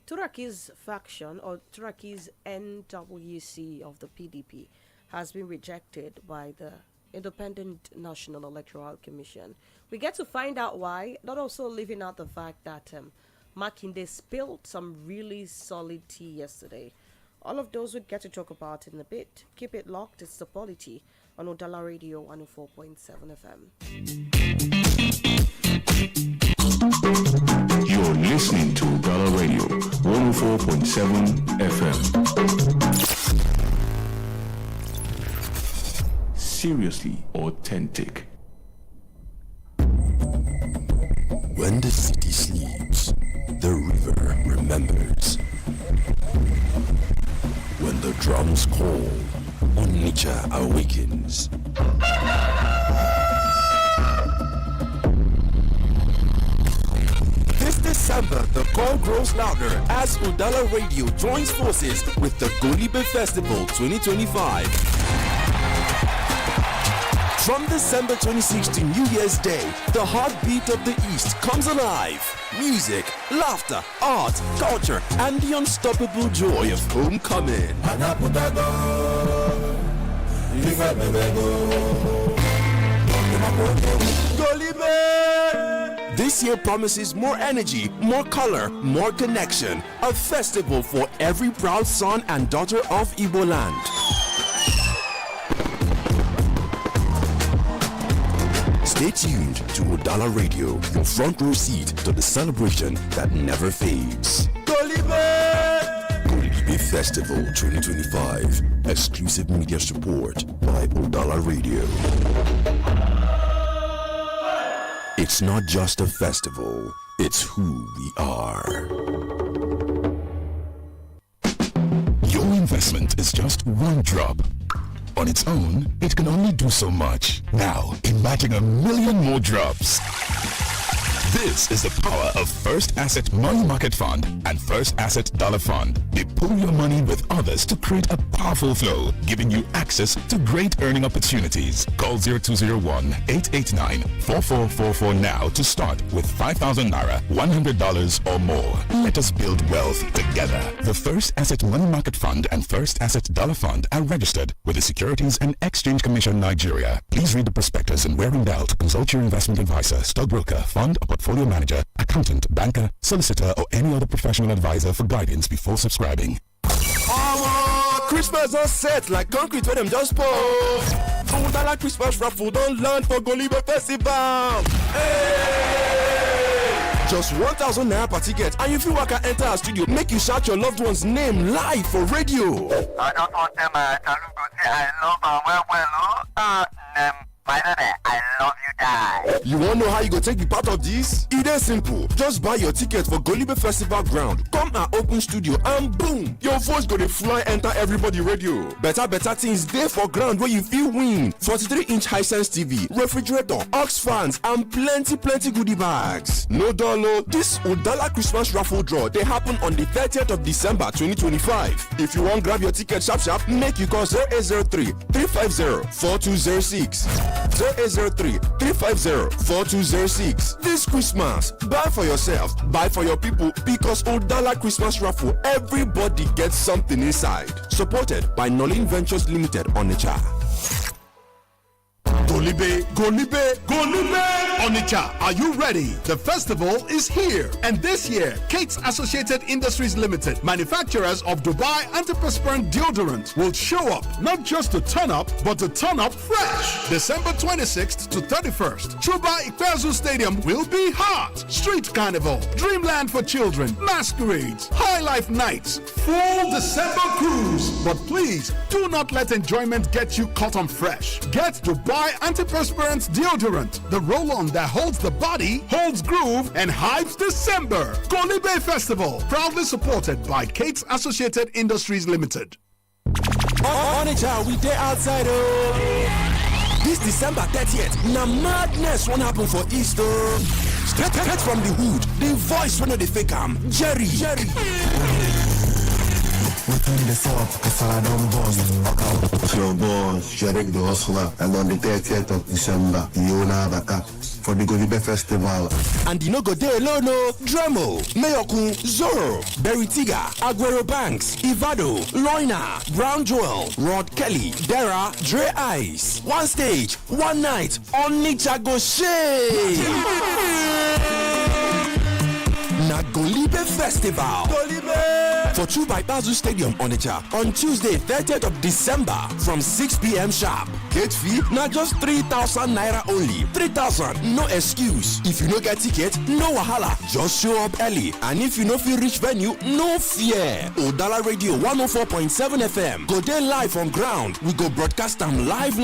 Turaki's faction, or Turaki's NWC of the PDP, has been rejected by the Independent National Electoral Commission. We get to find out why, not also leaving out the fact that Makinde spilled some really solid tea yesterday. All of those we'd get to talk about in a bit. Keep it locked. It's the Polity on Udala Radio 104.7 FM. You're listening to Udala Radio 104.7 FM. Seriously authentic. When the city sleeps, the river remembers. When the drums call, Onitsha awakens. This December, the call grows louder as Udala Radio joins forces with the Golibe Festival 2025. From December 26th to New Year's Day, the heartbeat of the East comes alive. Music, laughter, art, culture, and the unstoppable joy of homecoming. This year promises more energy, more color, more connection. A festival for every proud son and daughter of Igbo land. Stay tuned to Udala Radio, your front row seat to the celebration that never fades. Golibe Festival 2025. Exclusive media support by Udala Radio. It's not just a festival, it's who we are. Your investment is just one drop. On its own, it can only do so much. Now, imagine 1 million more drops. This is the power of First Asset Money Market Fund and First Asset Dollar Fund. They pool your money with others to create a powerful flow, giving you access to great earning opportunities. Call 0201-889-4444 now to start with 5,000 Naira, $100 or more. Let us build wealth together. The First Asset Money Market Fund and First Asset Dollar Fund are registered with the Securities and Exchange Commission Nigeria. Please read the prospectus and where in doubt, consult your investment advisor, stockbroker, fund or portfolio manager, accountant, banker, solicitor, or any other professional advisor for guidance before subscribing. Christmas on set like concrete when them just pour. Udala Christmas raffle don't land for Golibe Festival. Hey! Just 1,000 naira per ticket, and if you work at enter our studio, make you shout your loved one's name live for radio. I don't want them to say I love I love you, die. You want to know how you go take the part of this? It is simple. Just buy your ticket for Golibe Festival ground. Come and open studio and boom, your voice go to fly enter everybody radio. Better things there for ground where you feel win. 43-inch Hisense TV, refrigerator, aux fans, and plenty goodie bags. No dollar. This Udala Christmas raffle draw they happen on the 30th of December 2025. If you want grab your ticket sharp, make you call 0803 350 4206. 0803-350-4206. This Christmas, buy for yourself, buy for your people, because Udala Christmas Raffle, everybody gets something inside. Supported by Nolin Ventures Limited, Onitsha. Golibe, Onitsha, are you ready? The festival is here, and this year, Kate's Associated Industries Limited, manufacturers of Dubai antiperspirant deodorant, will show up, not just to turn up, but to turn up fresh. December 26th to 31st, Chuba Ikpeazu Stadium will be hot. Street carnival, dreamland for children, masquerades, high life nights, full December cruise. But please, do not let enjoyment get you caught on fresh. Get Dubai antiperspirant deodorant, the roll-on that holds the body, holds groove, and hypes December. Golibe Festival, proudly supported by Kate's Associated Industries Limited. Onitsha, we there outside. This December 30th, na madness won't happen for Easter. Straight from the hood, the voice one of the fake Jerry. Within the swamp, cause I don't boss. It's your boy, Sherek the Hustler, and on the 30th of December, Yona Baka, for the Golibe Festival. And you know go there alone, no? Dremo, Mayokun, Zorro, Beritiga, Aguero Banks, Ivado, Loina, Brown Joel, Rod Kelly, Dara, Dre Ice. One stage, one night, Onitsha go shake. Na Golibe Festival. For 2 by Bazu Stadium, Onitsha, on Tuesday, 30th of December, from 6 p.m. sharp. Gate fee, not just 3,000 naira only. 3,000, no excuse. If you no get ticket, no wahala. Just show up early. And if you no feel reach venue, no fear. Udala Radio 104.7 FM. Go there live on ground. We go broadcast them live.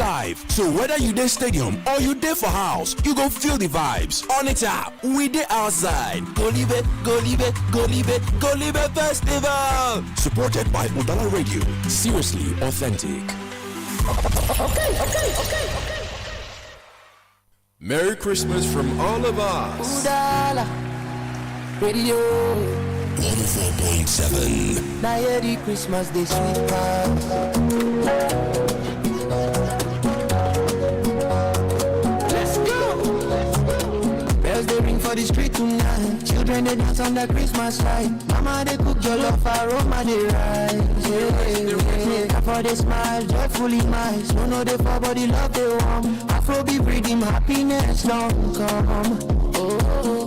So whether you there stadium or you there for house, you go feel the vibes. Onitsha, we there outside. Golibe Festival. Supported by Udala Radio. Seriously authentic. Okay. Merry Christmas from all of us. Udala Radio 104.7. Merry Christmas, this sweet past. Let's go. Bells they ring for the street tonight. Children they dance on the Christmas light. Mama they cook jollof, aroma they rise. Yeah. For they smile, joyfully nice. No know they for body love they warm. Afro be breathing happiness long come. Oh,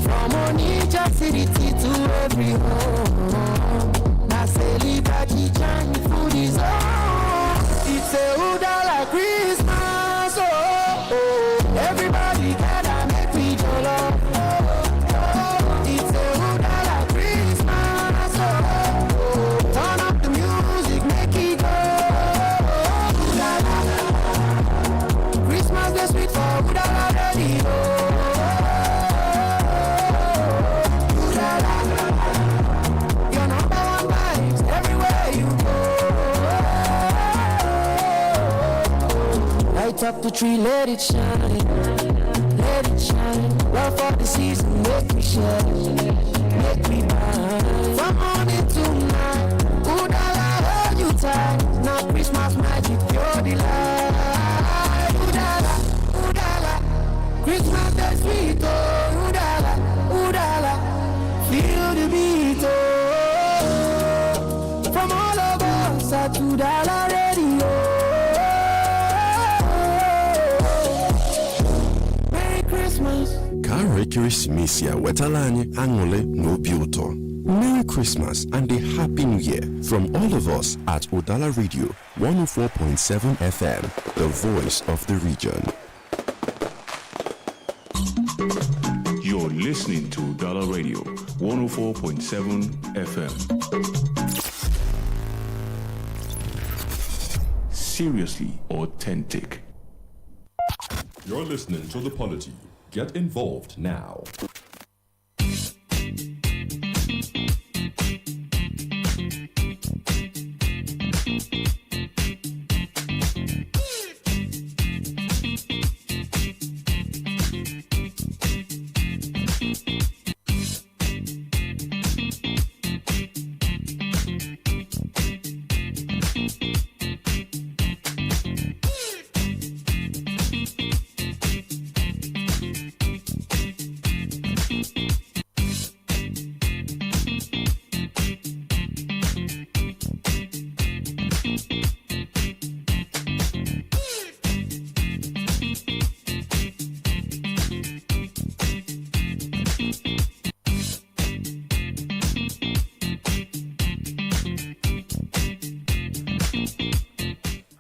from Onitsha city to every home. Na celebrity chant food is on. It's a Udala Christmas. Oh, everybody gather make we jollof. Up the tree, let it shine, love for the season, make me shine, make me mine. From morning to night, Udala hold you tight. Now Christmas magic, pure delight. Udala, Christmas that's sweet, oh Udala, feel the beat, oh. From all of us at Udala Radio. Merry Christmas, wetalanye angole no biuto. Merry Christmas and a Happy New Year from all of us at Udala Radio 104.7 FM, the voice of the region. You're listening listening to Udala Radio 104.7 FM. Seriously authentic. You're listening to The Polity. Get involved now.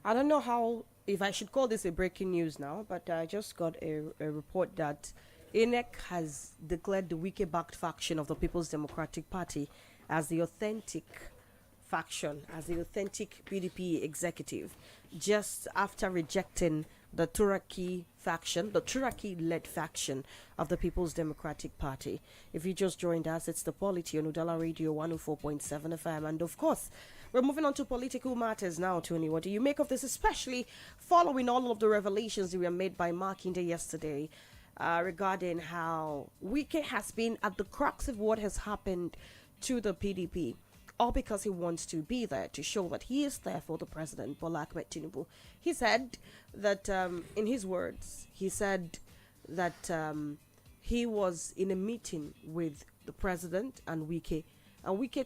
I don't know how, if I should call this a breaking news now, but I just got a report that INEC has declared the Wike-backed faction of the People's Democratic Party as the authentic faction, as the authentic PDP executive, just after rejecting the Turaki faction, the Turaki-led faction of the People's Democratic Party. If you just joined us, it's the Polity on Udala Radio 104.7 FM. And of course, we're moving on to political matters now, Tony. What do you make of this, especially following all of the revelations that were made by Makinde yesterday regarding how Wike has been at the crux of what has happened to the PDP, all because he wants to be there to show that he is there for the president, Bola Ahmed Tinubu. He said that, in his words, he said that he was in a meeting with the president and Wike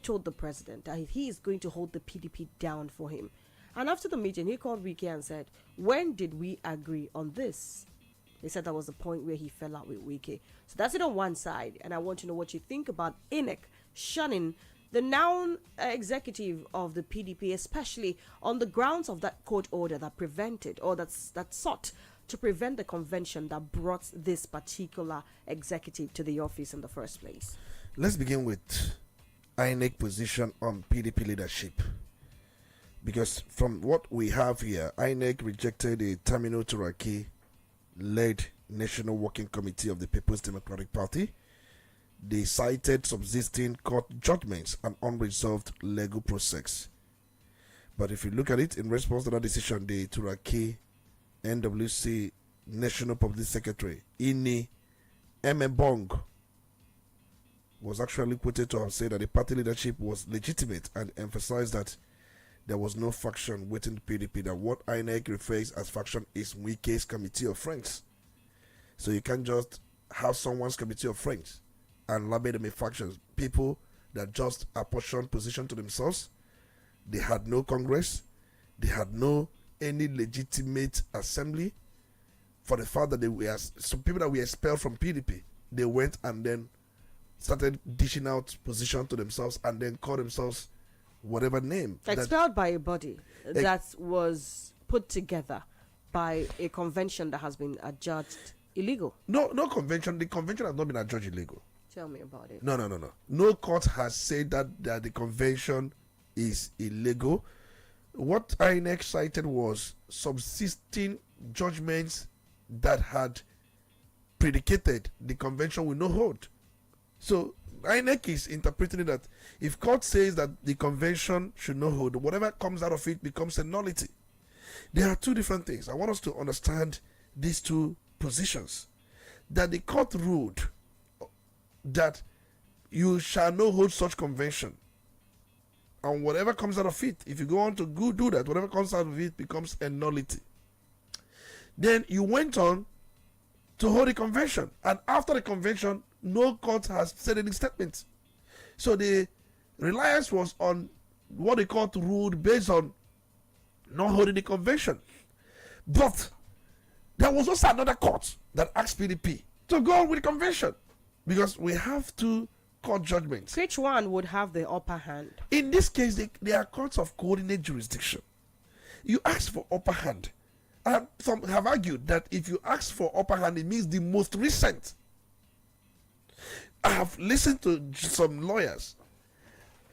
told the president that he is going to hold the PDP down for him. And after the meeting, he called Wike and said, when did we agree on this? They said that was the point where he fell out with Wike. So that's it on one side. And I want to know what you think about INEC shunning the now executive of the PDP, especially on the grounds of that court order that prevented, or that sought to prevent the convention that brought this particular executive to the office in the first place. Let's begin with INEC position on PDP leadership. Because from what we have here, INEC rejected a Tamino Turaki-led National Working Committee of the People's Democratic Party. They cited subsisting court judgments and unresolved legal process. But if you look at it, in response to that decision, the Turaki NWC National Public Secretary, Ini Emebong, was actually quoted to have said that the party leadership was legitimate and emphasized that there was no faction within the PDP, that what INEC refers as faction is Wike's committee of friends. So you can't just have someone's committee of friends and label them a faction. People that just apportion position to themselves. They had no Congress. They had no any legitimate assembly. For the fact that they were some people that were expelled from PDP, they went and then started dishing out position to themselves and then call themselves whatever name. Expelled by a body that was put together by a convention that has been adjudged illegal. No convention. The convention has not been adjudged illegal. Tell me about it. No. No court has said that the convention is illegal. What INEC cited was subsisting judgments that had predicated the convention with no hold. So INEC is interpreting it that if court says that the convention should not hold, whatever comes out of it becomes a nullity. There are two different things. I want us to understand these two positions. That the court ruled that you shall not hold such convention, and whatever comes out of it, if you go on to go do that, whatever comes out of it becomes a nullity. Then you went on to hold a convention, and after the convention, no court has said any statement. So the reliance was on what the court ruled based on not holding the convention. But there was also another court that asked PDP to go on with the convention, because we have two court judgments. Which one would have the upper hand? In this case, they are courts of coordinate jurisdiction. You ask for upper hand. And some have argued that if you ask for upper hand, it means the most recent. I have listened to some lawyers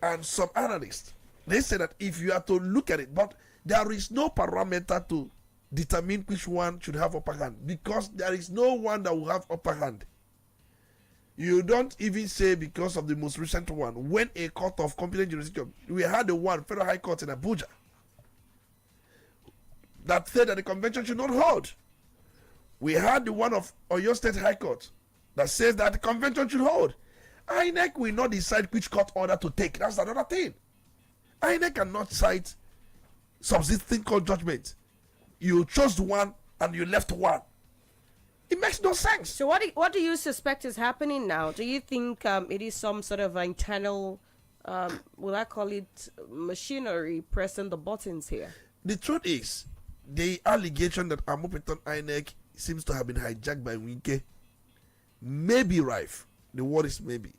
and some analysts. They say that if you are to look at it, but there is no parameter to determine which one should have upper hand, because there is no one that will have upper hand. You don't even say because of the most recent one, when a court of competent jurisdiction, we had the one, Federal High Court in Abuja, that said that the convention should not hold. We had the one of Oyo State High Court that says that the convention should hold. INEC will not decide which court order to take. That's another thing. INEC cannot cite subsisting court judgment. You chose one and you left one. It makes no sense. So what do you suspect is happening now? Do you think it is some sort of internal, will I call it machinery pressing the buttons here? The truth is, the allegation that Amopiton INEC seems to have been hijacked by Winke may be rife. The word is maybe.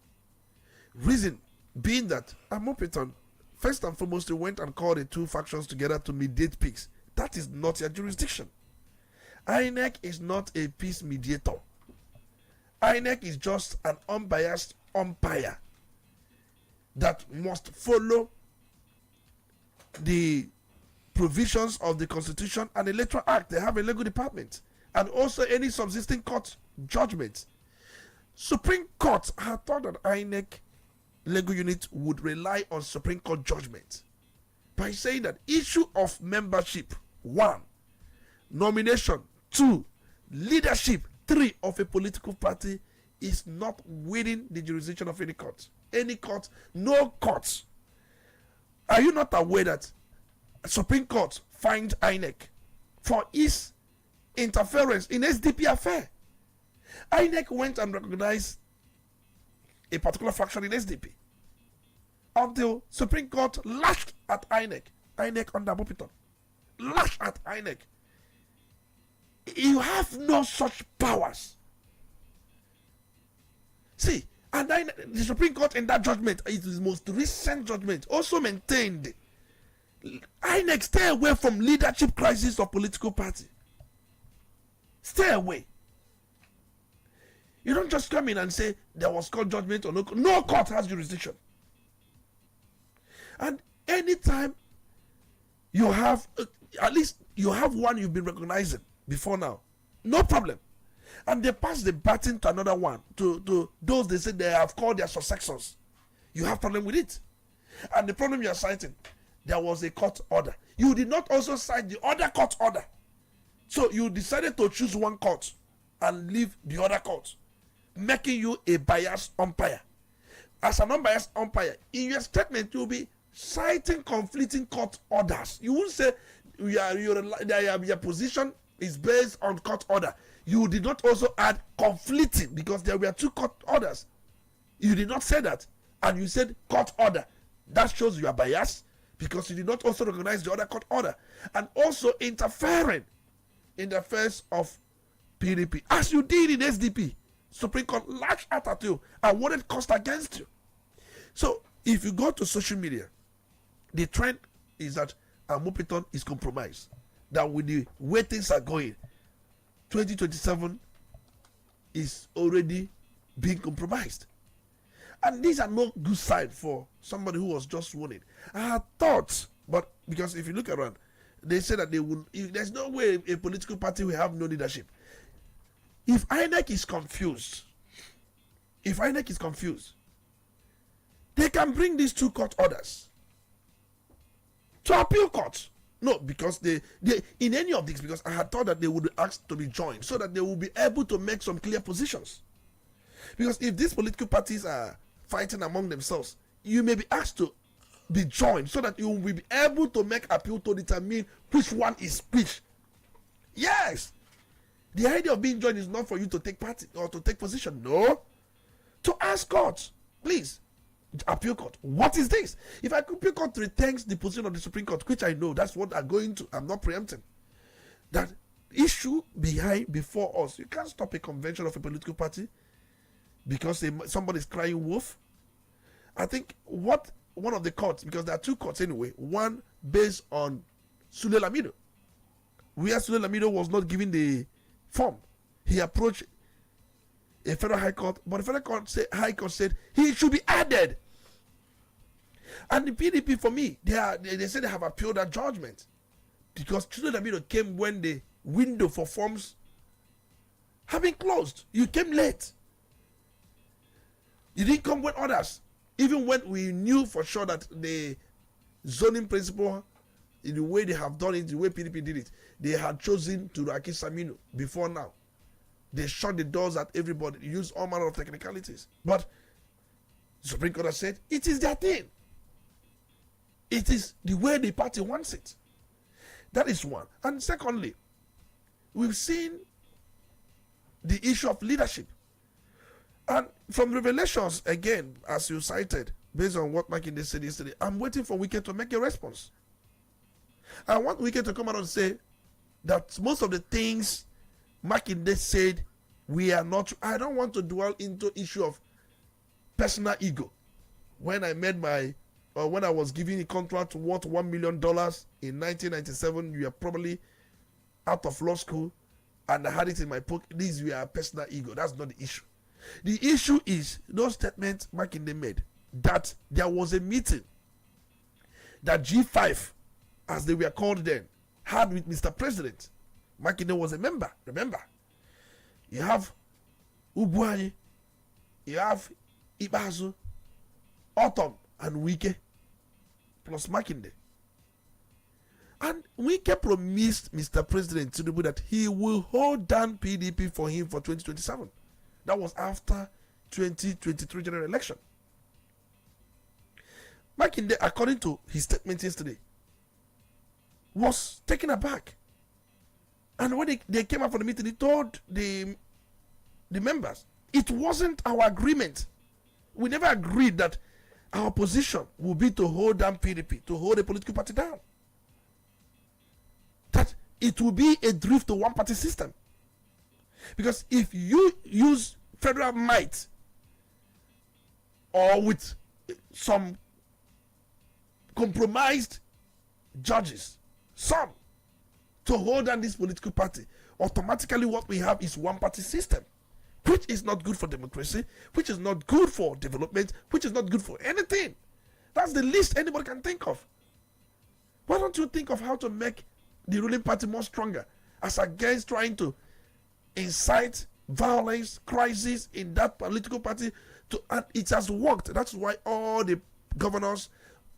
Reason being that Amopiton, first and foremost, they went and called the two factions together to mediate peace. That is not your jurisdiction. INEC is not a peace mediator. INEC is just an unbiased umpire that must follow the provisions of the Constitution and Electoral Act. They have a legal department, and also any subsisting court judgment. Supreme Court had thought that INEC legal unit would rely on Supreme Court judgment by saying that issue of membership, 1, nomination, 2, leadership, 3 of a political party is not within the jurisdiction of any court. Any court, no court. Are you not aware that Supreme Court fined INEC for its interference in SDP affair? INEC went and recognized a particular faction in SDP until Supreme Court lashed at INEC. INEC under Bopiton. Lashed at INEC. You have no such powers. See, and the Supreme Court in that judgment, it is the most recent judgment, also maintained INEC stay away from leadership crisis of political party. Stay away. You don't just come in and say there was court judgment or no court has jurisdiction. And anytime you have, at least you have one you've been recognizing before now, no problem. And they pass the baton to another one, to those they say they have called their successors. You have problem with it. And the problem you are citing, there was a court order. You did not also cite the other court order. So you decided to choose one court and leave the other court, making you a biased umpire. As an unbiased umpire, in your statement, you'll be citing conflicting court orders. You won't say your position is based on court order. You did not also add conflicting, because there were 2 court orders. You did not say that. And you said court order. That shows you are biased, because you did not also recognize the other court order. And also interfering in the affairs of PDP, as you did in SDP. Supreme Court lashed out at you and wanted cost against you. So if you go to social media, the trend is that Amopiton is compromised. That with the way things are going, 2027 is already being compromised. And these are no good sign for somebody who was just winning. I had thought, but because if you look around, they say that they will, there's no way a political party will have no leadership. If INEC is confused, they can bring these 2 court orders to appeal court. No, because they in any of these, because I had thought that they would be asked to be joined so that they will be able to make some clear positions. Because if these political parties are fighting among themselves, you may be asked to be joined so that you will be able to make appeal to determine which one is which. Yes. The idea of being joined is not for you to take party or to take position. No. To ask court, please, appeal court, what is this? If appeal court retains the position of the Supreme Court, which I know that's what I'm going to, I'm not preempting, that issue before us, you can't stop a convention of a political party because somebody is crying wolf. I think what one of the courts, because there are 2 courts anyway, one based on Sule Lamido, where Sule Lamido was not given the form. He approached a federal high court, but the high court said he should be added. And the PDP, for me, they say they have appealed that judgment because Children Amino came when the window for forms have been closed. You came late. You didn't come when others, even when we knew for sure that the zoning principle, in the way they have done it, the way PDP did it, they had chosen to Raki Samino before now. They shut the doors at everybody, use all manner of technicalities. But the Supreme Court has said it is their thing. It is the way the party wants it. That is one. And secondly, we've seen the issue of leadership. And from revelations, again, as you cited, based on what Makinde said yesterday, I'm waiting for Wike to make a response. I want Wike to come out and say that most of the things Makinde said, we are not. I don't want to dwell into issue of personal ego. When I made when I was giving a contract worth $1 million in 1997, you are probably out of law school, and I had it in my pocket. These were personal ego. That's not the issue. The issue is those statements Makinde made that there was a meeting that G5, as they were called then, had with Mr. President. Makinde was a member. Remember, you have Ubuani, you have Ibazu, Autumn, and Wike, plus Makinde. And Wike promised Mr. President Tinubu that he will hold down PDP for him for 2027. That was after 2023 general election. Makinde, according to his statement yesterday, was taken aback. And when they came up for the meeting, he told the members, it wasn't our agreement. We never agreed that our position would be to hold down PDP, to hold a political party down. That it will be a drift to one party system. Because if you use federal might or with some compromised judges, some, to hold down this political party, automatically what we have is one party system, which is not good for democracy, which is not good for development, which is not good for anything. That's the least anybody can think of. Why don't you think of how to make the ruling party more stronger as against trying to incite violence, crisis in that political party? And it has worked. That's why all the governors,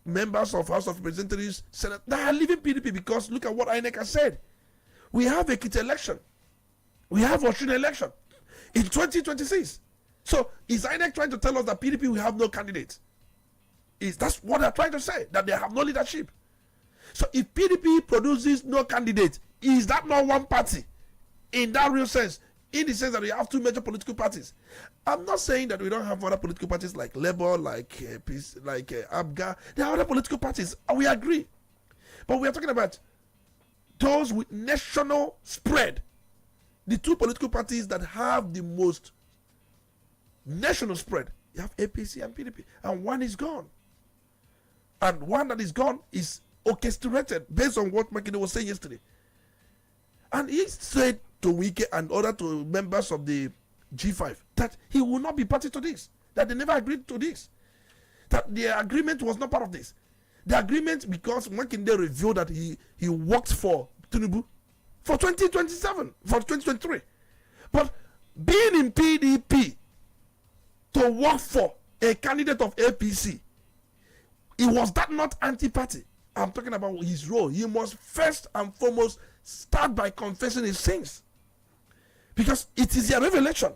members of House of Representatives, Senate, they are leaving PDP because look at what INEC has said. We have a Ekiti election. We have Osun election in 2026. So is INEC trying to tell us that PDP will have no candidate? That's what they're trying to say, that they have no leadership. So if PDP produces no candidate, is that not one party in that real sense? In the sense that we have two major political parties. I'm not saying that we don't have other political parties like Labour, like ABGA. There are other political parties, and we agree. But we are talking about those with national spread. The two political parties that have the most national spread. You have APC and PDP, and one is gone. And one that is gone is orchestrated based on what Makinde was saying yesterday. And he said to Wike and other to members of the G5 that he will not be party to this, that they never agreed to this, that the agreement was not part of this. The agreement, because Makinde revealed that he worked for Tinubu for 2027, for 2023. But being in PDP to work for a candidate of APC, it was that not anti-party? I'm talking about his role. He must first and foremost start by confessing his sins. Because it is a revelation.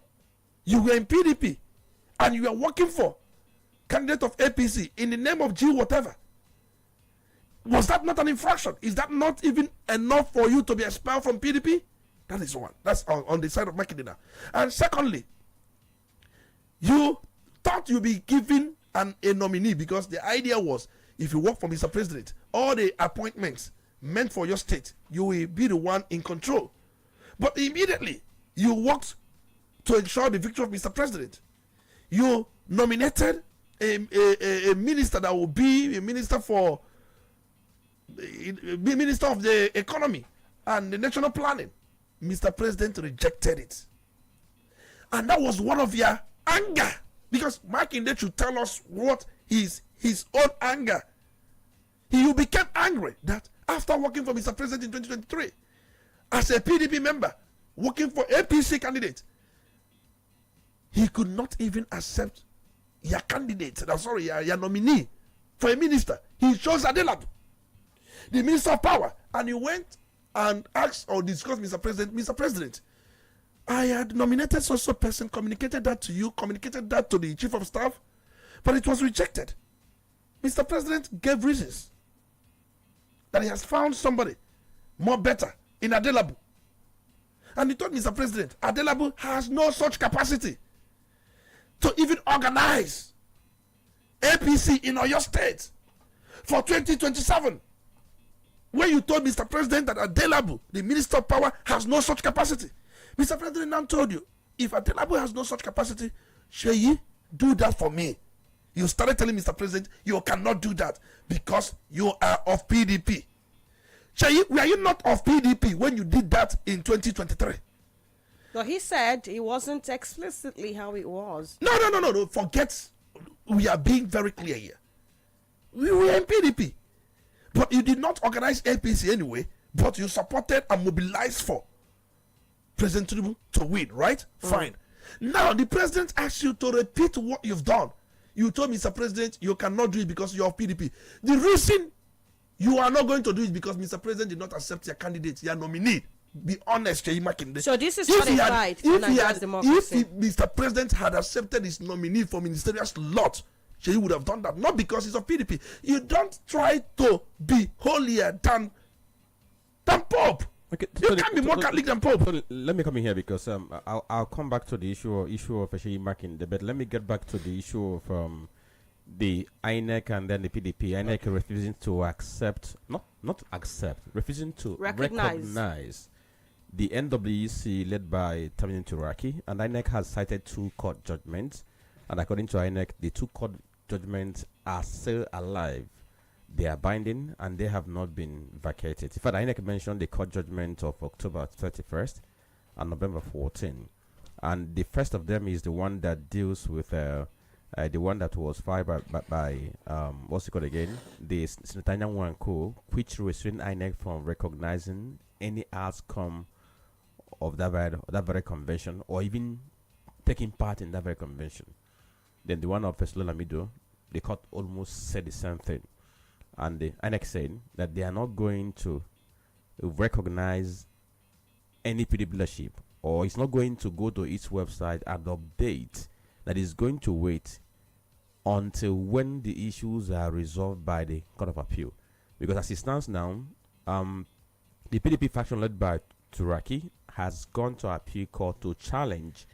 You were in PDP and you are working for candidate of APC in the name of G whatever. Was that not an infraction? Is that not even enough for you to be expelled from PDP? That is one. That's on the side of Makinde now. And secondly, you thought you'd be given a nominee because the idea was if you work for Mr. President, all the appointments meant for your state, you will be the one in control. But immediately, you worked to ensure the victory of Mr. President. You nominated a minister that will be a minister for be minister of the economy and the national planning. Mr. President rejected it. And that was one of their anger. Because Makinde should tell us what is his own anger. He became angry that after working for Mr. President in 2023, as a PDP member, working for APC candidate, he could not even accept your candidate, your nominee for a minister. He chose Adelabu, the Minister of Power, and he went and asked or discussed Mr. President, I had nominated so person, communicated that to you, communicated that to the Chief of Staff, but it was rejected. Mr. President gave reasons that he has found somebody more better in Adelabu. And he told Mr. President, Adelabu has no such capacity to even organize APC in Oyo State for 2027. When you told Mr. President that Adelabu, the Minister of Power, has no such capacity, Mr. President now told you, if Adelabu has no such capacity, Sheyi, do that for me. You started telling Mr. President, you cannot do that because you are of PDP. Sheyi, were you not of PDP when you did that in 2023? No, he said it wasn't explicitly how it was. No. Forget. We are being very clear here. We were in PDP. But you did not organize APC anyway, but you supported and mobilized for President Tinubu to win, right? Fine. Now, the president asks you to repeat what you've done. You told Mr. President you cannot do it because you're of PDP. The reason you are not going to do it because Mr. President did not accept your candidate, your nominee. Be honest, Sheyi Makinde. So this is not a fight for Nigeria's democracy. If Mr. President had accepted his nominee for ministerial slot, Sheyi would have done that. Not because he's of PDP. You don't try to be holier than Pope. Okay, you can't be more Catholic than Pope. So let me come in here because I'll come back to the issue of Sheyi Makinde, but let me get back to the issue of the INEC and then the PDP. INEC refusing to accept, not accept, refusing to recognize the NWEC led by Tamini Turaki, and INEC has cited 2 court judgments, and according to INEC, the 2 court judgments are still alive. They are binding and they have not been vacated. In fact, INEC mentioned the court judgment of October 31st and November 14th, and the first of them is the one that deals with the one that was filed by what's it called again? The Senator Nyanwanko, which restrained INEC from recognizing any outcome of that very convention or even taking part in that very convention. Then the one of Feslo Lamido, the court almost said the same thing. And the INEC said that they are not going to recognize any PDP leadership, or it's not going to go to its website and update, that is going to wait until when the issues are resolved by the Court of Appeal. Because as it stands now, the PDP faction led by Turaki has gone to appeal court to challenge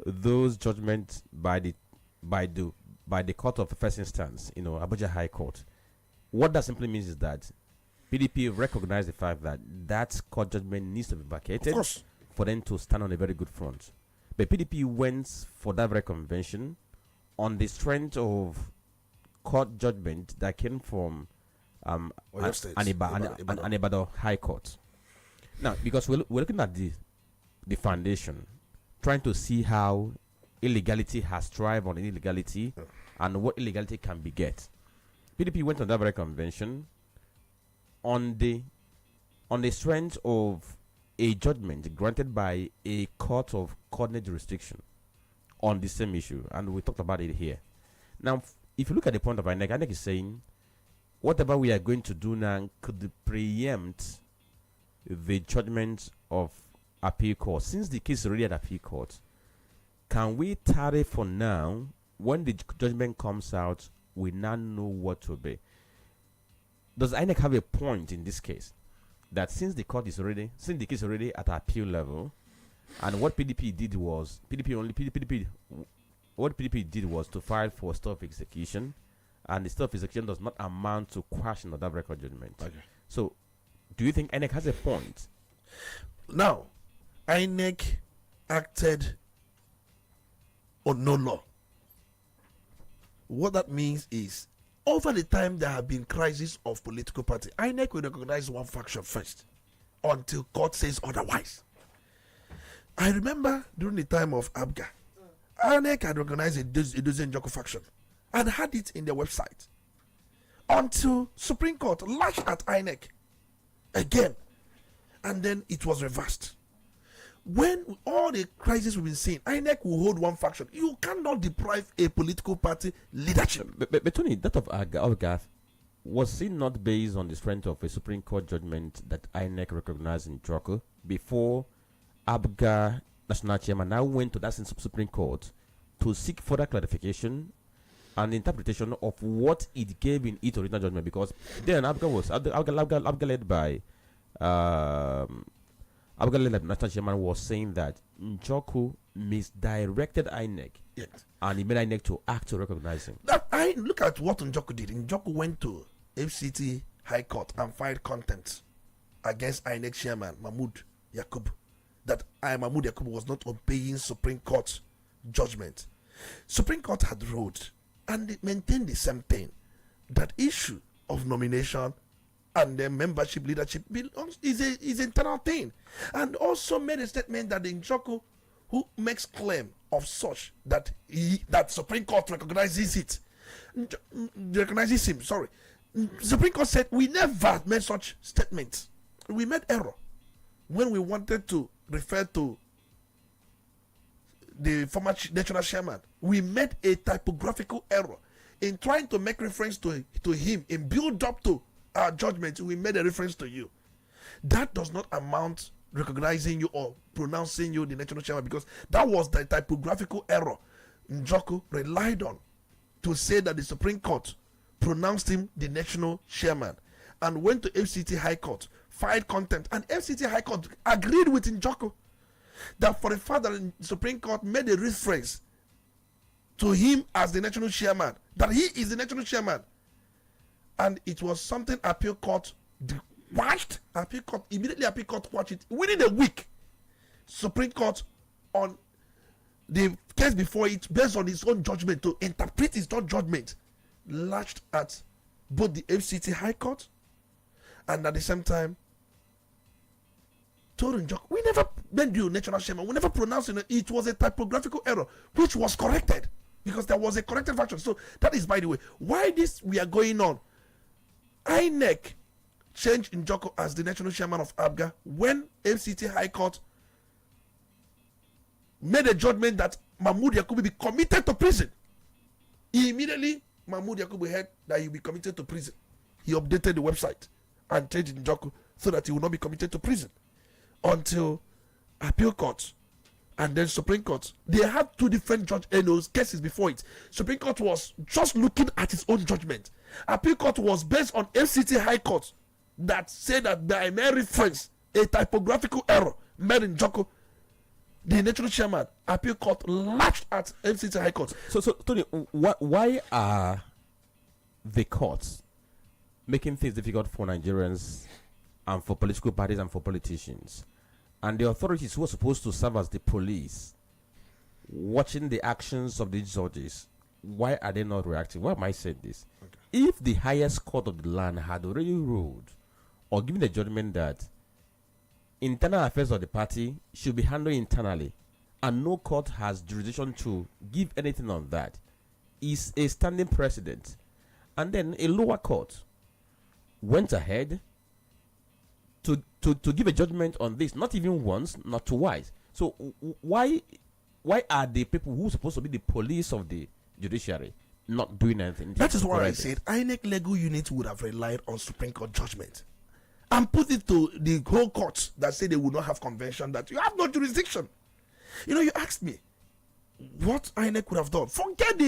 those judgments by the court of first instance, Abuja High Court. What that simply means is that PDP recognize the fact that that court judgment needs to be vacated for them to stand on a very good front. But PDP went for that very convention on the strength of court judgment that came from Ibadan High Court. Now, because we're looking at the foundation, trying to see how illegality has thrived on illegality and what illegality can beget. PDP went on that very convention on the strength of a judgment granted by a court of coordinate jurisdiction on the same issue, and we talked about it here. Now, if you look at the point of INEC is saying whatever we are going to do now could preempt the judgment of appeal court. Since the case is already at appeal court, can we tarry for now? When the judgment comes out, we now know what to be. Does INEC have a point in this case that since the case is already at appeal level, and what PDP did was to file for stop of execution, and the stop of execution does not amount to quashing of that record judgment. Okay. So, do you think INEC has a point? Now, INEC acted on no law. What that means is, over the time there have been crises of political party, INEC will recognize one faction first until court says otherwise. I remember during the time of Abga, INEC had recognized a dozen Njoko faction and had it in their website until Supreme Court lashed at INEC again, and then it was reversed. When all the crises we've been seeing, INEC will hold one faction. You cannot deprive a political party leadership. But Tony, that of Abga was it not based on the strength of a Supreme Court judgment that INEC recognized in Njoko before Abga national chairman now went to that Supreme Court to seek further clarification and interpretation of what it gave in its original judgment? Because then Abga led by national chairman was saying that Njoko misdirected INEC, yes, and he made INEC to act to recognize him. I look at what Njoko did. Njoko went to FCT High Court and filed contempt against INEC chairman Mahmoud Yakubu, that Mahmoud Yakubu was not obeying Supreme Court judgment. Supreme Court had ruled and it maintained the same thing, that issue of nomination and the membership leadership is an internal thing, and also made a statement that the Njoko who makes claim of such that Supreme Court recognizes him. Supreme Court said we never made such statements. We made error when we wanted to refer to the former national chairman. We made a typographical error in trying to make reference to him in build up to our judgment. We made a reference to you. That does not amount recognizing you or pronouncing you the national chairman, because that was the typographical error Njoko relied on to say that the Supreme Court pronounced him the national chairman, and went to FCT High Court, filed contempt, and FCT High Court agreed with Njoko that for the fact that the Supreme Court made a reference to him as the national chairman, that he is the national chairman, and it was something appeal court watched. Appeal court watched it within a week. Supreme Court, on the case before it, based on his own judgment to interpret his own judgment, lashed at both the FCT High Court and at the same time told Njoko, we never made you national chairman, we never pronounced it. It was a typographical error which was corrected, because there was a corrected version. So that is, by the way, why this we are going on. INEC changed Njoko as the national chairman of Abga when FCT High Court made a judgment that Mahmoud Yakubu be committed to prison. Immediately, Mahmoud Yakubu heard that he will be committed to prison. He updated the website and changed Njoko so that he will not be committed to prison until appeal court and then Supreme Court. They had two different cases before it. Supreme Court was just looking at its own judgment. Appeal court was based on FCT High Court that said that by mere reference, a typographical error made in Njoko the national chairman. Appeal court latched at FCT High Court. So Tony, why are the courts making things difficult for Nigerians and for political parties and for politicians, and the authorities who are supposed to serve as the police, watching the actions of the judges? Why are they not reacting? Why am I saying this? Okay. If the highest court of the land had already ruled or given a judgment that internal affairs of the party should be handled internally, and no court has jurisdiction to give anything on that, is a standing precedent. And then a lower court went ahead to give a judgment on this, not even once, not twice. So why are the people who are supposed to be the police of the judiciary not doing anything? That is why I said INEC legal unit would have relied on Supreme Court judgment and put it to the whole courts that say they will not have convention, that you have no jurisdiction. You asked me what INEC would have done. Forget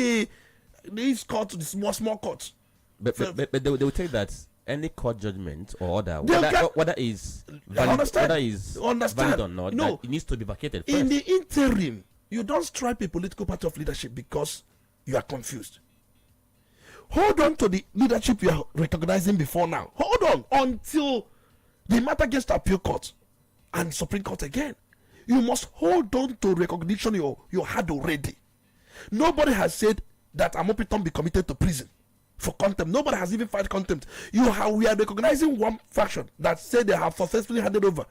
these courts, the small courts. But they will tell you that any court judgment or order, whether is valid or not, no, it needs to be vacated first. In the interim, you don't stripe a political party of leadership because you are confused. Hold on to the leadership you are recognizing before now. Hold on until the matter gets to appeal court and Supreme Court again. You must hold on to recognition you had already. Nobody has said that Amopiton be committed to prison for contempt. Nobody has even filed contempt. We are recognizing one faction that said they have successfully handed over.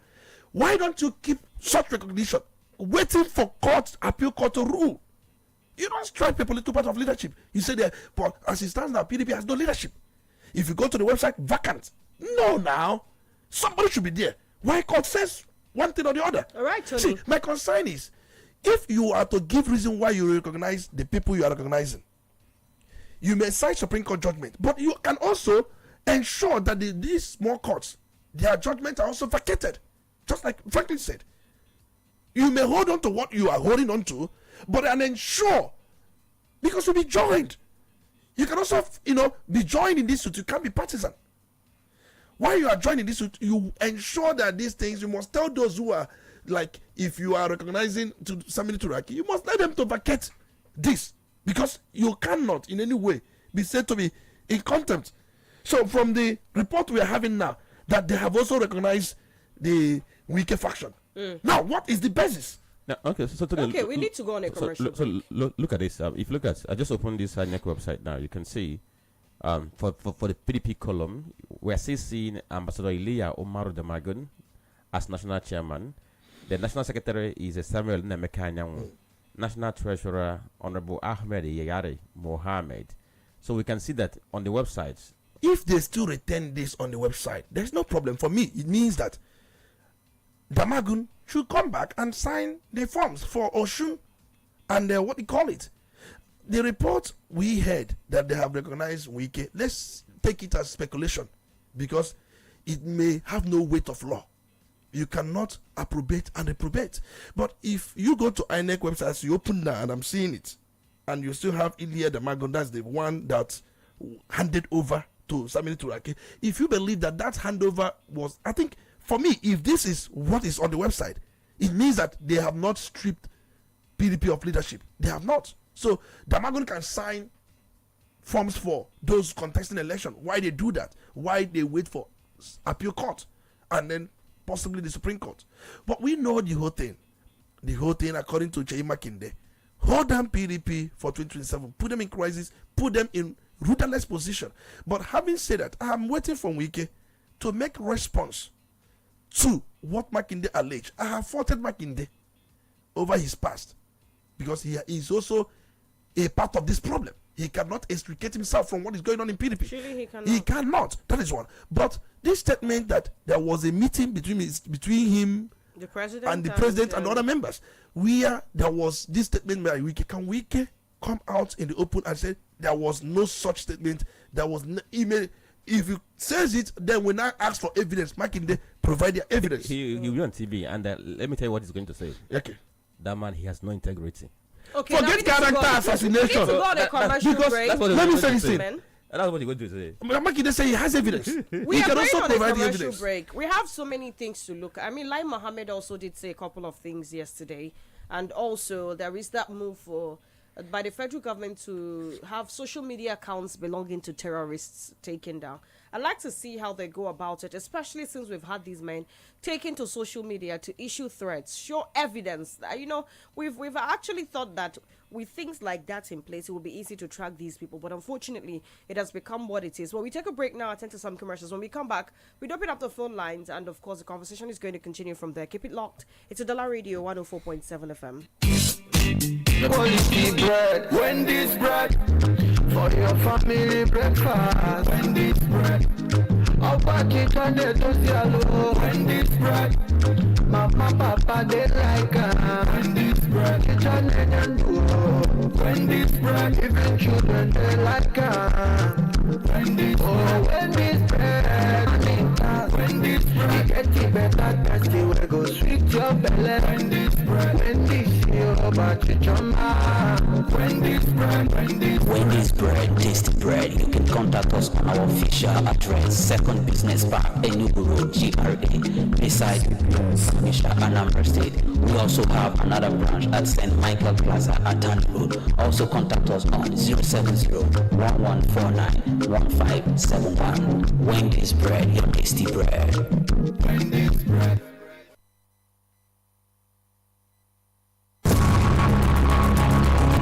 Why don't you keep such recognition? waiting for appeal court to rule. You don't strike people into part of leadership. You say that, but as it stands now, PDP has no leadership. If you go to the website, vacant. No, now somebody should be there. Why court says one thing or the other? All right, Tony. See, my concern is, if you are to give reason why you recognize the people you are recognizing, you may cite Supreme Court judgment, but you can also ensure that these small courts, their judgments are also vacated, just like Franklin said. You may hold on to what you are holding on to, but and ensure, because you'll be joined. You can also, be joined in this suit. You can't be partisan. While you are joining this suit, you ensure that these things, you must tell those who are, like, if you are recognizing to Samini Turaki, you must let them to vacate this, because you cannot in any way be said to be in contempt. So from the report we are having now, that they have also recognized the Wike faction. Now, what is the basis? Now, okay, we need to go on a commercial. Look at this. If you look at, I just opened this NEC website now. You can see, for the PDP column, we are still seeing Ambassador Iliya Omaru Damagun as national chairman. The national secretary is Samuel Nemeka. National treasurer Honorable Ahmed Yagari Mohammed. So we can see that on the website. If they still retain this on the website, there's no problem for me. It means that Damagun should come back and sign the forms for Oshun and what do you call it? The report we heard that they have recognized Wike, let's take it as speculation, because it may have no weight of law. You cannot approbate and reprobate. But if you go to INEC websites, you open that, and I'm seeing it, and you still have Iliya Damagun, that's the one that handed over to Samini Turaki. If you believe that handover was, I think, for me, if this is what is on the website, it means that they have not stripped PDP of leadership. They have not. So Damagun can sign forms for those contesting election. Why they do that? Why they wait for appeal court and then possibly the Supreme Court? But we know the whole thing. The whole thing, according to Chei Makinde, hold down PDP for 2027, put them in crisis, put them in rudderless position. But having said that, I am waiting for Wike to make response to what Makinde alleged. I have faulted Makinde over his past, because he is also a part of this problem. He cannot extricate himself from what is going on in PDP. Surely he cannot. He cannot. That is one. But this statement that there was a meeting between him, the president, and other members, where there was this statement by Wike. Can Wike come out in the open and say there was no such statement? There was no email. If he says it, then we now ask for evidence. Makinde provide their evidence. He'll be on TV, and let me tell you what he's going to say. Okay. That man, he has no integrity. Okay, forget character assassination. We need to go on a commercial break. Let me say this thing. And that's what you're going to say. Makinde say he has evidence. We can also on provide a commercial evidence. break. We have so many things to look at. I mean, Lai Mohammed also did say a couple of things yesterday, and also there is that move by the federal government to have social media accounts belonging to terrorists taken down. I'd like to see how they go about it, especially since we've had these men taken to social media to issue threats, show evidence. We've actually thought that with things like that in place, it would be easy to track these people. But unfortunately, it has become what it is. Well, we take a break now, attend to some commercials. When we come back, we open up the phone lines. And of course, the conversation is going to continue from there. Keep it locked. It's Udala Radio 104.7 FM. Polity bread, Wendy's bread, for your family breakfast. Wendy's bread, I'll pack it on the Tosialo. Wendy's bread, Mama, Papa, they like Wendy's bread, kitchen and do. Wendy's bread, even children, they like Wendy's bread, Wendy's bread, Wendy's bread, you get it better, that's the way go sweet your belly. Wendy's bread, Wendy's Wendy's bread, tasty bread. You can contact us on our official address, 2nd Business Park, Enugu Road, GRA, beside Samisha, Anambra State. We also have another branch at St. Michael Plaza at Tandy Road. Also contact us on 070-1149-1571. Wendy's bread, your tasty bread. Wendy's bread.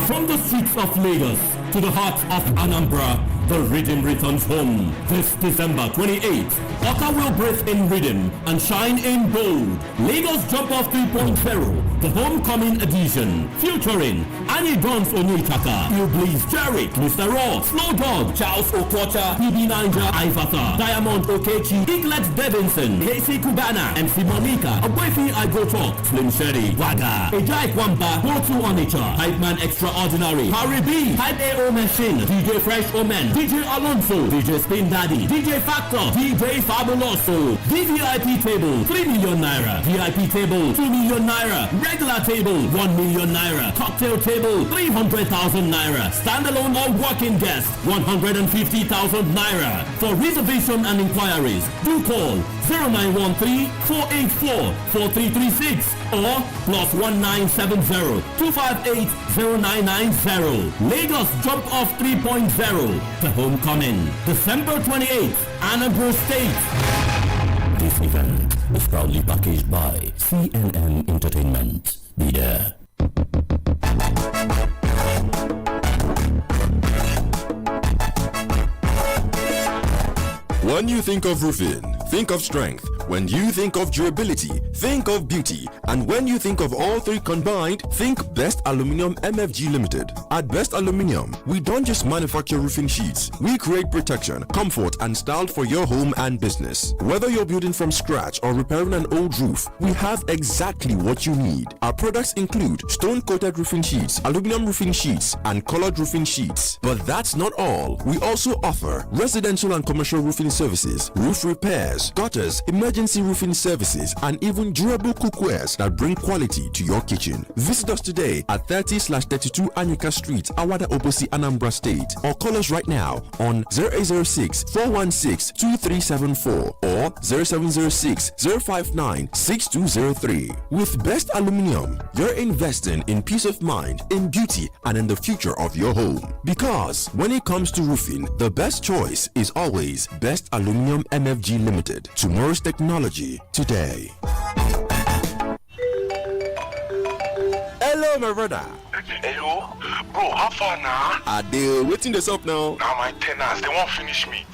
From the streets of Lagos to the heart of Anambra The rhythm returns home this December 28th. Oka will breathe in rhythm and shine in gold. Lagos Jump Off 3.0, the homecoming edition, featuring Annie Guns Onitaka, Blaze Jarek, Mr. Raw, Slow Dog, Charles Okwacha, PB Ninja, Ivata, Diamond Okechi, Eaglet Davidson, Casey Kubana, MC Monica, Abuefi I Go Talk, Slim Sherry, Waga, Ejai Kwamba, Go2 Onitsha, Hype Man Extraordinary, Harry B, Hype AO Machine, DJ Fresh Omen, DJ Alonso, DJ Spin Daddy, DJ Factor, DJ Fabuloso, VVIP table, 3 million naira, VIP table, 2 million naira, regular table, 1 million naira, cocktail table, 300,000 naira, standalone or walking guest, 150,000 naira. For reservation and inquiries, do call 0913-484-4336 or +1970-258-0990. Lagos Jump Off 3.0, the homecoming, December 28th, Anambra State. This event is proudly packaged by CNN Entertainment. Be there. When you think of roofing, think of strength. When you think of durability, think of beauty. And when you think of all three combined, think Best Aluminium MFG Limited. At Best Aluminium, we don't just manufacture roofing sheets. We create protection, comfort, and style for your home and business. Whether you're building from scratch or repairing an old roof, we have exactly what you need. Our products include stone-coated roofing sheets, aluminum roofing sheets, and colored roofing sheets. But that's not all. We also offer residential and commercial roofing services, roof repairs, gutters, emergency roofing services, and even durable cookwares that bring quality to your kitchen. Visit us today at 30/32 Anyika Street, Awada Obosi, Anambra State, or call us right now on 0806-416-2374 or 0706-059-6203. With Best Aluminium, you're investing in peace of mind, in beauty, and in the future of your home. Because when it comes to roofing, the best choice is always Best Aluminium MFG Limited. Tomorrow's technology today. Hello, my brother. Hello, bro. How far now? Adele, waiting this up now. Now my tenants, they won't finish me.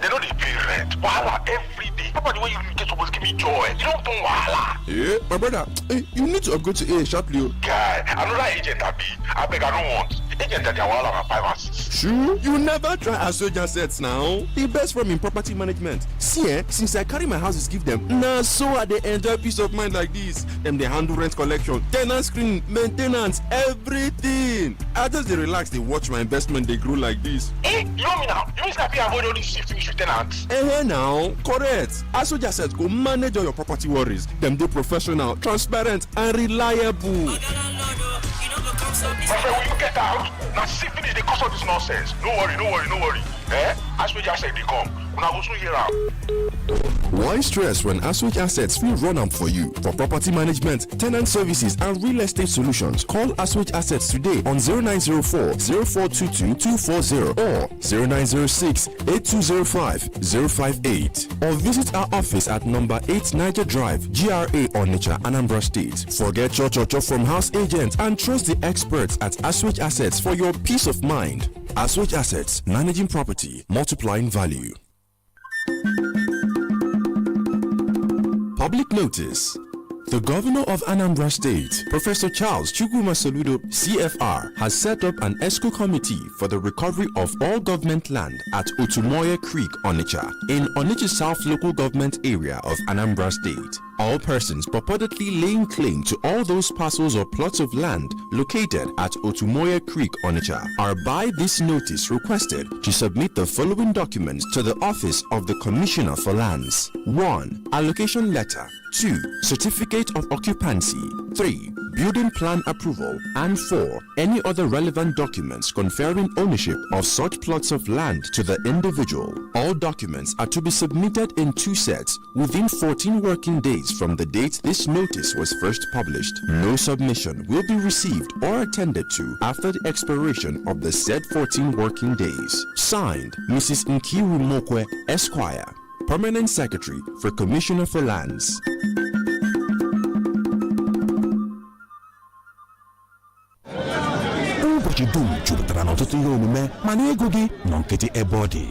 They don't pay rent. Wahala every day. Papa, the way you get supposed to give me joy. You don't do wahala. Yeah, my brother. You need to upgrade to A sharply. Guy, another agent I beg, I don't want. Agent that they wahala my 5 and 6. Sure, you never try Assoja sets now. The best from in property management. See, since I carry my houses, give them. Nah, so I they enjoy peace of mind like this. Them they handle rent collection, tenant screen, maintenance, everything. I just they relax, they watch my investment, they grow like this. You know me now. You mean I avoid all these shifting with tenants? Now, correct. Assoja sets go manage all your property worries. Them they professional, transparent, and reliable. My friend, will you get out? Now see finish the cost of this nonsense. No worry. As we just said they come. When I go soon here out. Why stress when Aswich Assets will run up for you? For property management, tenant services, and real estate solutions, call Aswich Assets today on 0904-0422-240 or 0906-8205-058 or visit our office at number 8 Niger Drive, GRA Onitsha, Anambra State. Forget cho from house agents and trust the experts at Aswich Assets for your peace of mind. Aswich Assets, managing property, multiplying value. Public notice. The governor of Anambra State, Professor Charles Chukwuma Soludo, CFR, has set up an ESCO committee for the recovery of all government land at Otumoye Creek, Onitsha, in Onitsha South local government area of Anambra State. All persons purportedly laying claim to all those parcels or plots of land located at Otumoye Creek, Onitsha, are by this notice requested to submit the following documents to the Office of the Commissioner for Lands. 1. Allocation letter. 2. Certificate of occupancy. 3. Building plan approval. And 4. Any other relevant documents conferring ownership of such plots of land to the individual. All documents are to be submitted in 2 sets within 14 working days from the date this notice was first published. No submission will be received or attended to after the expiration of the said 14 working days. Signed, Mrs. Nkiru Mokwe, Esquire, Permanent Secretary for Commissioner for Lands. ụbọchị dum jupụtara n'ọtụtụ ihe omume mana ego gị nọ nkịtị ebe ọ dị.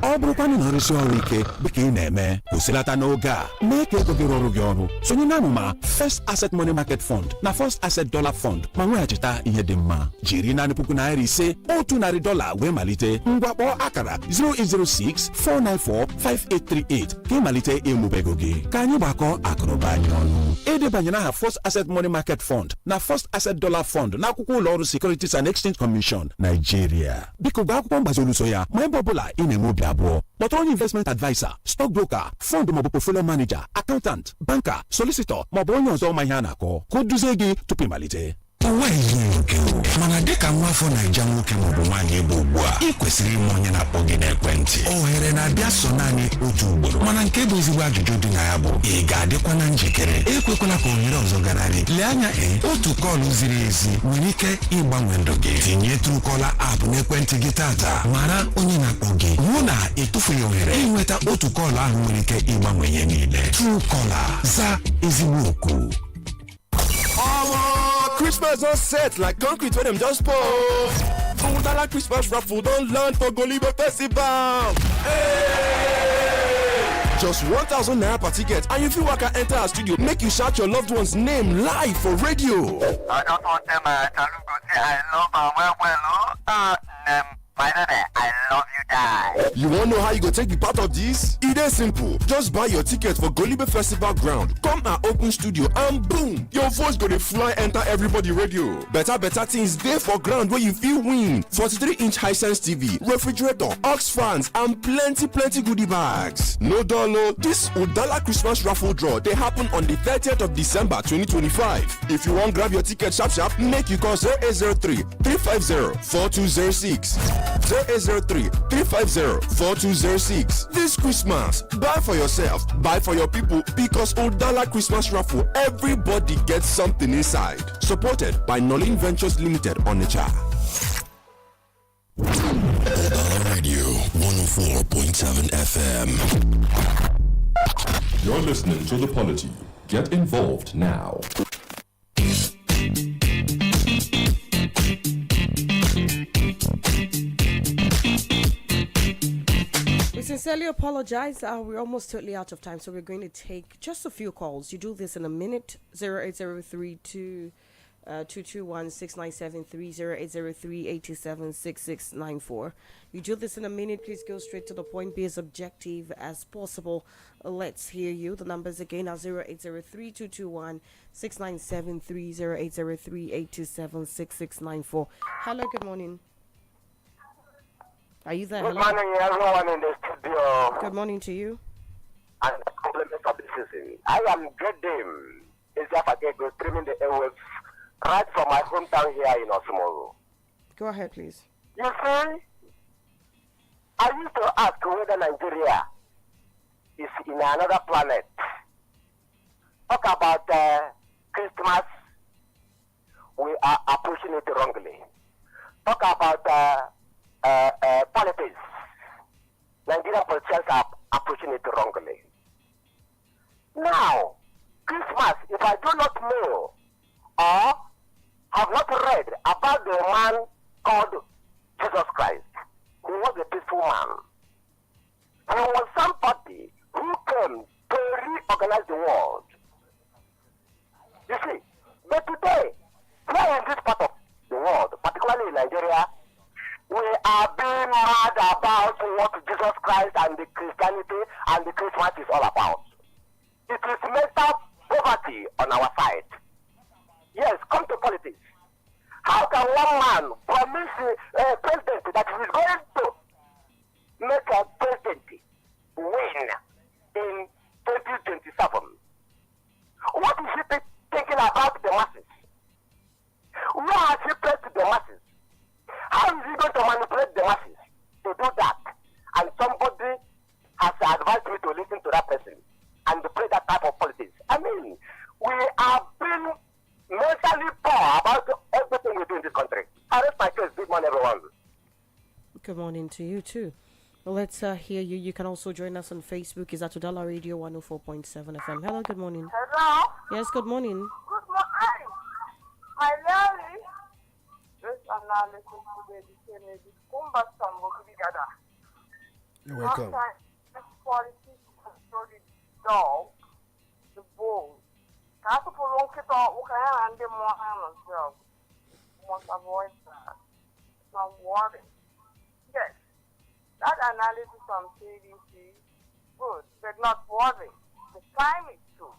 Ọ bụrụkwanụ na nrụsi ọrụ ike dịka ị na-eme kwụsịlata n'oge a mee ka ego gị rọrụ gị ọrụ sonye na amụma First Asset Money Market Fund na First Asset Dollar Fund ma nweghachita ihe dị mma. Jiri naanị $500 $100 wee malite ngwa kpọọ akara 0806-494-5838 ka ị malite ịmụba ego gị ka anyị gbakọọ akụrụba anyị ọnụ. Edebanyere aha First Asset Money Market Fund na First Asset Dollar Fund n'akwụkwọ ụlọ ọrụ Securities and Exchange Commission Nigeria. Biko gụọ akwụkwọ mgbazioluso ya ma ebe ọbụla ị na-eme obi abụọ. Kpọtụrụ onye investment advisor, stock broker, fund maọbụ portfolio manager, accountant, banker, solicitor maọbụ onye ọzọ ma ihe a na-akọ ka o duzie gị tupu ịmalite. Mana dịka nwa afọ Naija nwoke maọbụ nwaanyị bụ ugbu a ị kwesịrị ime onye na-akpọ gị n'ekwentị. Ohere na-abịa so naanị otu ugboro mana nke bụ ezigbo ajụjụ dị na ya bụ ị ga-adịkwa na njikere. Ekwekwala ka ohere ọzọ ganarị. Lee anya otu kọlụ ziri ezi nwere ike ịgbanwe ndụ gị. Tinye Truecaller app n'ekwentị gị tata mara onye na-akpọ gị hụ na ịtụfughị ohere ịnweta otu kọlụ ahụ nwere ike ịgbanwe ihe niile. Truecaller, za ezigbo oku. Christmas don set like concrete wey dem just pour. Udala Christmas raffle don land for Golibe Festival. Just 1,000 naira per ticket and you fit waka enter our studio make you shout your loved one's name live for radio. I just want them to look and say I love them my baby, I love you, die. You wan know how you go take be part of this? E dey simple. Just buy your ticket for Golibe Festival ground. Come our open studio and boom, your voice go dey fly enter everybody radio. Better things dey for ground where you fit win. 43-inch Hisense TV, refrigerator, aux fans and plenty goodie bags. No dollar. This Udala Christmas raffle draw dey happen on the 30th of December 2025. If you wan grab your ticket sharp, make you call 0803-350-4206. 0803-350-4206. This Christmas, buy for yourself, buy for your people, because Udala Christmas raffle, everybody gets something inside. Supported by Nolin Ventures Limited, Onitsha. Udala Radio 104.7 FM. You're listening to The Polity. Get involved now. We sincerely apologize. We're almost totally out of time, so we're going to take just a few calls. You do this in a minute. 08032 221-697-30 0803-827-6694. You do this in a minute. Please go straight to the point. Be as objective as possible. Let's hear you. The numbers again are 0803-221-697-30 0803-827-6694. Hello, good morning. Are you there? Good Hello? morning, everyone in the studio. Good morning to you. And compliments of the season. I am Great Dame. It's Jaffa streaming the airwaves right from my hometown here in Osumoro. Go ahead, please. You see, I used to ask whether Nigeria is in another planet. Talk about Christmas, we are approaching it wrongly. Talk about politics, Nigerian politicians are approaching it wrongly. Now, Christmas, if I do not know or have not read about the man called Jesus Christ, who was a peaceful man, he was somebody who came to reorganize the world. You see, but today, here in this part of the world, particularly in Nigeria, we are being mad about what Jesus Christ and the Christianity and the Christmas is all about. It is mental poverty on our side. Yes, come to politics. How can one man promise a president that he is going to make a president win in 2027? What is he thinking about the masses? Where has he placed the masses? How is he going to manipulate the masses to do that? And somebody has advised me to listen to that person and to play that type of politics. I mean, we are being mentally poor about everything we do in this country. I rest my case. Good morning, everyone. Good morning to you too. Well, let's hear you. You can also join us on Facebook. Is at Udala Radio 104.7 FM. Hello, good morning. Hello. Yes, good morning. Good morning. My name is analysis today became a cumbersome together. You're welcome. Politics control the dog, the bull. Can't people look it up? We can handle more harm as well. We must avoid that. It's not worry. Yes, that analysis from CDC, good, but not worry. The time is too.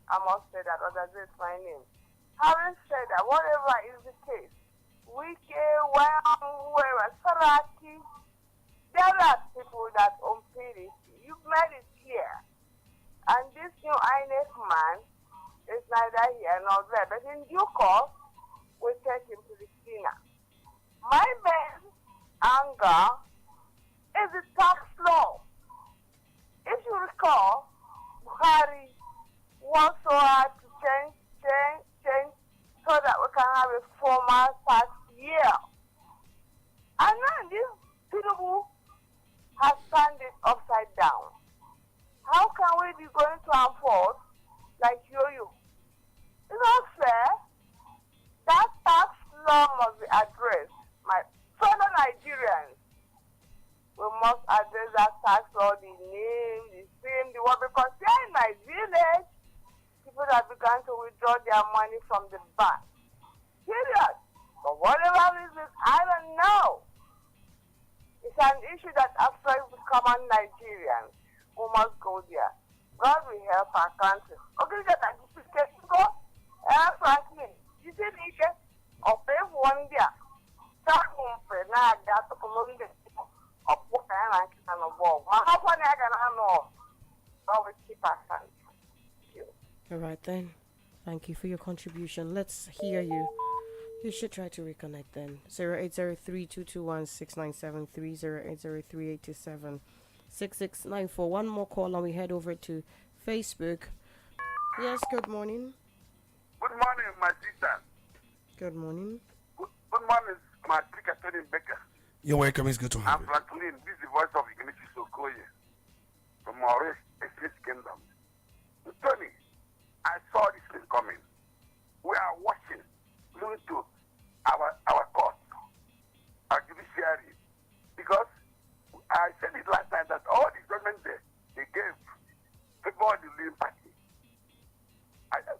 I must say that, others is my name. Having said that, whatever is the case, whoever, Saraki, there are people that own PDC. You've made it clear. And this new INF man is neither here nor there. But in due course, we take him to the sinner. My main anger is the tax law. If you recall, Buhari worked so hard to change so that we can have a formal tax year. And now this Tinubu has turned it upside down. How can we be going to enforce like yo-yo? It's not fair. That tax law must be addressed. My fellow Nigerians, we must address that tax law, the name, the same, the what, because here in my village, people have begun to withdraw their money from the bank. Period. For whatever reason, I don't know. It's an issue that affects the common Nigerians who must go there. God will help our country. Okay, that you can go. Franklin, you see the of one there. Start home for now, that to Columbia. Of what I can avoid. How funny I can know. Always keep our country. All right then. Thank you for your contribution. Let's hear you. You should try to reconnect then. 08032216973, 08038276694. One more call and we head over to Facebook. Yes, good morning. Good morning, my sister. Good morning. Good morning, my speaker, Tony Becker. You're welcome. It's good to have I'm Franklin. This is the voice of Ignition Sokoye from our Estate Kingdom. Tony, I saw this thing coming. We are watching, looking to our court, our judiciary, because I said it last time that all the judgment they gave before the ruling party.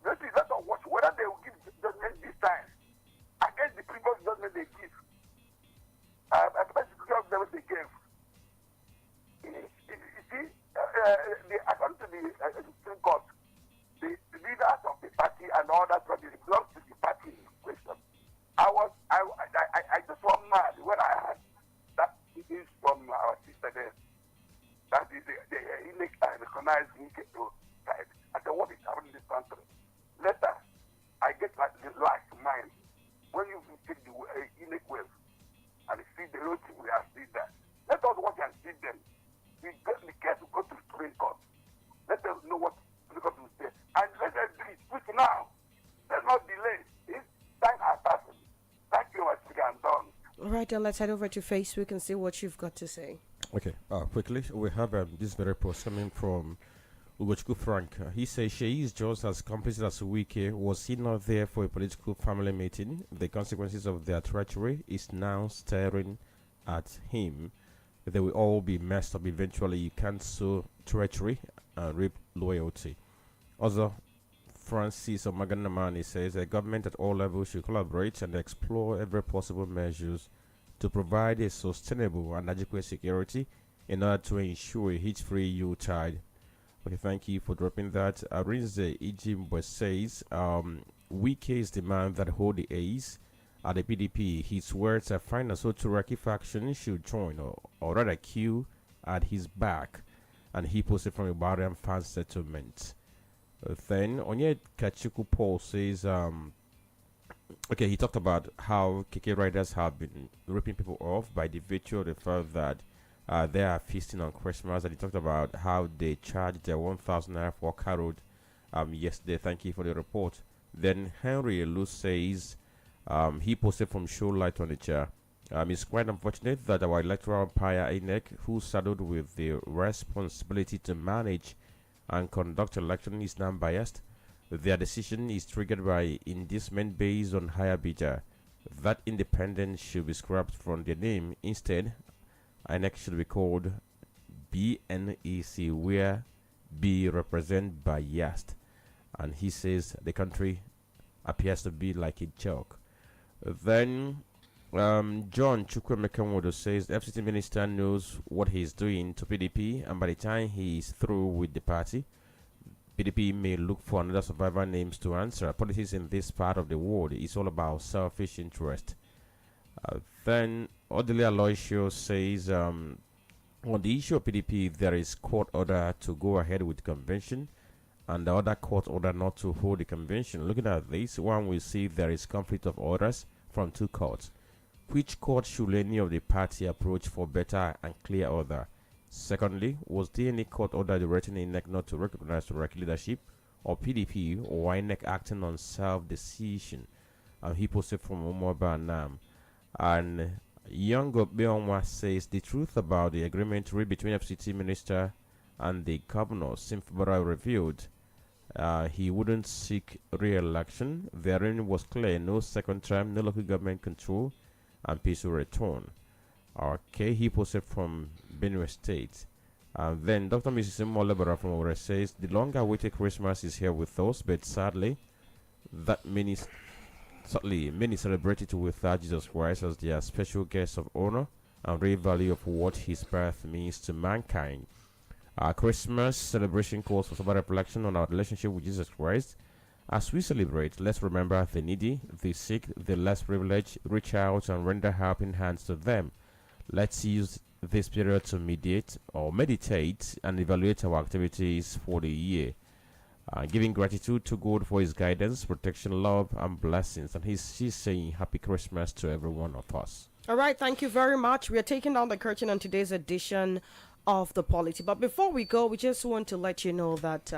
Let us watch whether they will give judgment this time against the previous judgment they give. Against the previous judgment they gave. You see, according to the Supreme Court, the leaders of the party and all that belong to the party in question. I just went mad when I heard that news from our sister there. That is the recognized Niketo side. I said, what is happening in this country? Later, I get like the last mind when you take the unique wave and see the road we have seen that. Let us watch and see them. The case will go to the Supreme Court. Let us know what the Supreme Court will say. And let us do it quick now. Let's not delay. It's time has passed. Thank you, my speaker. I'm done. All right, then let's head over to Facebook and see what you've got to say. Okay, quickly, we have this very post coming from Ebuka Frank. He says, she is just as complicit as Wike. Was he not there for a political family meeting? The consequences of their treachery is now staring at him. They will all be messed up eventually. You can't sow treachery and reap loyalty. Also, Francis Omaganamani says the government at all levels should collaborate and explore every possible measures to provide a sustainable and adequate security in order to ensure a hit-free Yuletide. Okay, thank you for dropping that. Arinze Ijimbo says, Wike's demand that hold the A's at the PDP, his words are fine, so Turaki faction should join or rather queue at his back. And he posted from a Barian fan settlement. Then Onye Kachuku Paul says, okay, he talked about how KK riders have been ripping people off by the virtue of the fact that they are feasting on Christmas, and he talked about how they charged their 1,000 naira for car road yesterday. Thank you for the report. Then Henry Lu says, he posted from Show Light Onitsha. It's quite unfortunate that our electoral umpire INEC, who saddled with the responsibility to manage and conduct election, is now biased. Their decision is triggered by inducement based on higher bidder. that independent should be scrapped from their name. Instead, INEC should be called BNEC, where B represent biased. And he says the country appears to be like a joke. Then John Chukwuemeka says the FCT minister knows what he's doing to PDP, and by the time he is through with the party, PDP may look for another survivor names to answer. Politics in this part of the world is all about selfish interest. Then Odile Aloysius says on the issue of PDP, there is court order to go ahead with the convention and the other court order not to hold the convention. Looking at this, one will see there is conflict of orders from two courts. Which court should any of the party approach for better and clear order? Secondly, was there any court order directing INEC not to recognize direct leadership, or PDP or INEC acting on self-decision? He posted from Umoba Nam. And Young Beonwa says the truth about the agreement reached between FCT minister and the governor seems revealed. He wouldn't seek re-election. Therein was clear, no second term, no local government control, and peace will return. Okay, he posted from Benue State. Then Dr. Mrs. Molebara from Ore says the long-awaited Christmas is here with us, but sadly, that many celebrate it without Jesus Christ as their special guest of honor and real value of what his birth means to mankind. Our Christmas celebration calls for sober reflection on our relationship with Jesus Christ. As we celebrate, let's remember the needy, the sick, the less privileged, reach out and render helping hands to them. Let's use this period to meditate and evaluate our activities for the year. Giving gratitude to God for his guidance, protection, love, and blessings. And she's saying Happy Christmas to every one of us. All right, thank you very much. We are taking down the curtain on today's edition of the Polity. But before we go, we just want to let you know that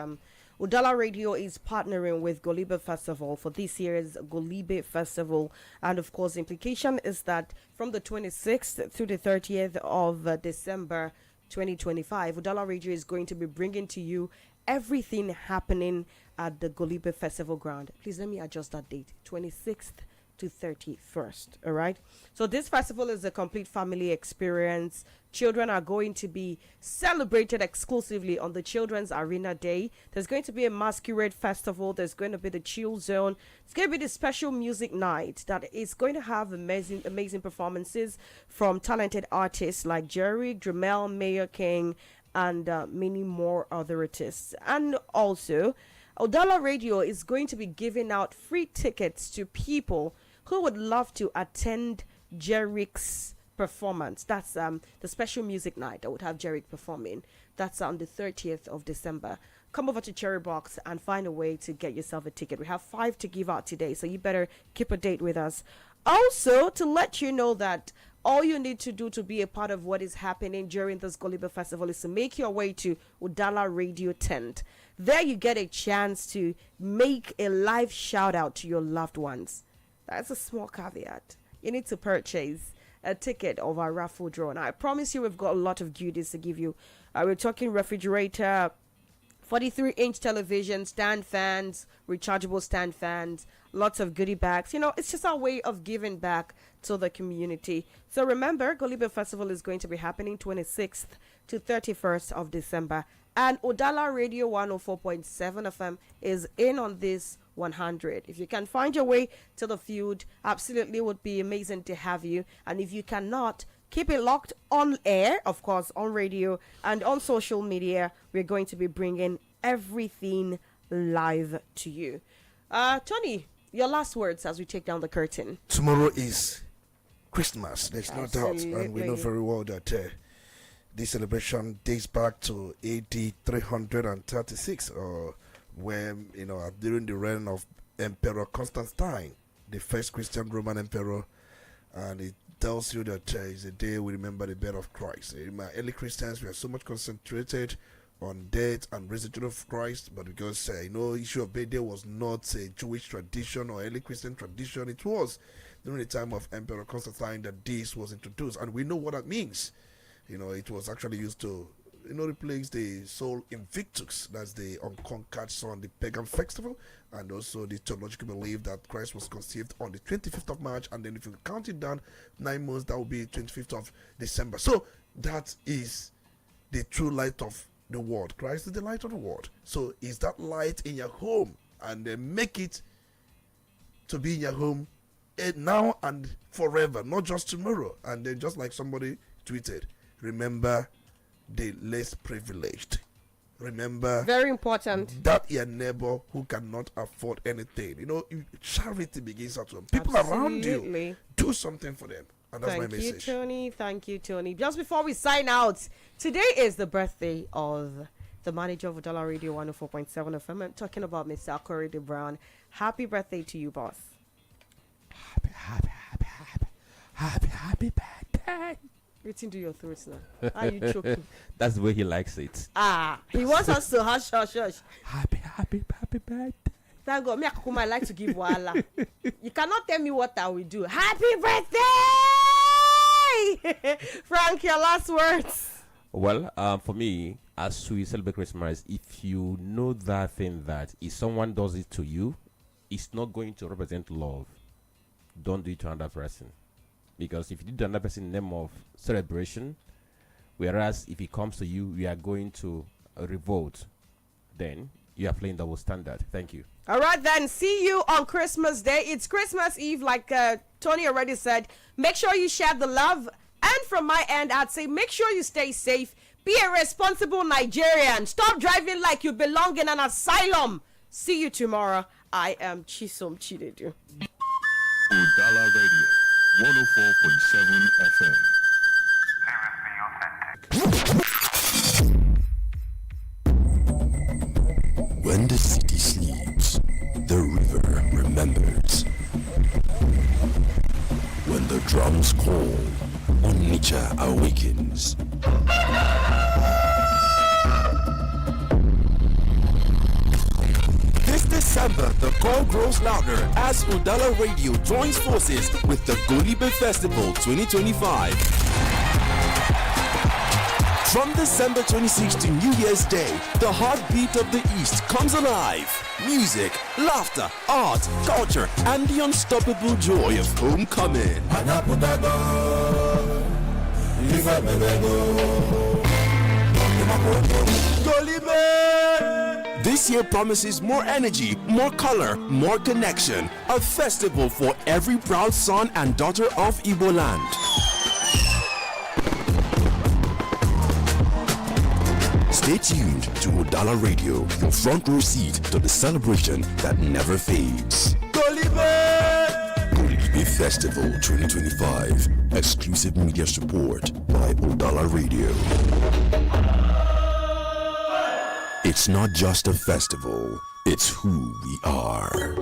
Udala Radio is partnering with Golibe Festival for this year's Golibe Festival. And of course, the implication is that from the 26th to the 30th of December 2025, Udala Radio is going to be bringing to you everything happening at the Golibe Festival ground. Please let me adjust that date, 26th to 31st. All right, so this festival is a complete family experience. Children are going to be celebrated exclusively on the Children's Arena Day. There's going to be a masquerade festival. There's going to be the chill zone. It's going to be the special music night that is going to have amazing performances from talented artists like Jerry, Dramel, Mayor King, and many more other artists. And also, Udala Radio is going to be giving out free tickets to people who would love to attend Jerry's performance. That's the special music night that would have Jerry performing. That's on the 30th of December. Come over to Cherry Box and find a way to get yourself a ticket. We have 5 to give out today, so you better keep a date with us. Also, to let you know that all you need to do to be a part of what is happening during this Golibe Festival is to make your way to Udala Radio tent. There you get a chance to make a live shout out to your loved ones. That's a small caveat. You need to purchase a ticket of our raffle draw. Now, I promise you we've got a lot of goodies to give you. We're talking refrigerator, 43-inch television, stand fans, rechargeable stand fans, lots of goodie bags. You know, it's just our way of giving back to the community. So remember, Golibe Festival is going to be happening 26th to 31st of December. And Udala Radio 104.7 FM is in on this 100. If you can find your way to the field, absolutely would be amazing to have you. And if you cannot, keep it locked on air, of course, on radio and on social media. We're going to be bringing everything live to you. Tony, your last words as we take down the curtain. Tomorrow is Christmas, there's no doubt, and we know very well that this celebration dates back to AD 336, when, during the reign of Emperor Constantine, the first Christian Roman emperor, and it tells you that it's a day we remember the birth of Christ. In my early Christians, we are so much concentrated on death and resurrection of Christ, but because issue of birthday was not a Jewish tradition or early Christian tradition, it was during the time of Emperor Constantine that this was introduced, and we know what that means. It was actually used to the place the Sol Invictus, that's the unconquered sun, the pagan festival, and also the theological belief that Christ was conceived on the 25th of March, and then if you count it down 9 months, that will be 25th of December. So that is the true light of the world. Christ is the light of the world. So is that light in your home, and then make it to be in your home now and forever, not just tomorrow. And then just like somebody tweeted, remember the less privileged. Remember, very important, that your neighbor who cannot afford anything. Charity begins at home. People around you, do something for them. And that's my message. Thank you, Tony. Just before we sign out, today is the birthday of the manager of Udala Radio 104.7 FM. I'm talking about Mr. Akorede Brown. Happy birthday to you, boss. Happy birthday. Waiting to your throat now. Are you choking? That's the way he likes it. He wants us to hush. Happy birthday. Thank God. Me, I like to give wala. You cannot tell me what I will do. Happy birthday! Frank, your last words. Well, for me, as we celebrate Christmas, if you know that thing that if someone does it to you, it's not going to represent love, don't do it to another person. Because if you do to another person in the name of celebration, whereas if it comes to you, we are going to revolt, then you are playing double standard. Thank you. All right, then. See you on Christmas Day. It's Christmas Eve, like Tony already said. Make sure you share the love. And from my end, I'd say make sure you stay safe. Be a responsible Nigerian. Stop driving like you belong in an asylum. See you tomorrow. I am Chisom Chinedu. Udala Radio 104.7 FM. When the city sleeps, the river remembers. When the drums call, Onitsha awakens. This December, the call grows louder as Udala Radio joins forces with the Golibe Festival 2025. From December 26th to New Year's Day, the heartbeat of the East comes alive. Music, laughter, art, culture, and the unstoppable joy of homecoming. This year promises more energy, more color, more connection. A festival for every proud son and daughter of Igbo land. Stay tuned to Udala Radio, your front row seat to the celebration that never fades. Golibe Festival 2025. Exclusive media support by Udala Radio. It's not just a festival, it's who we are.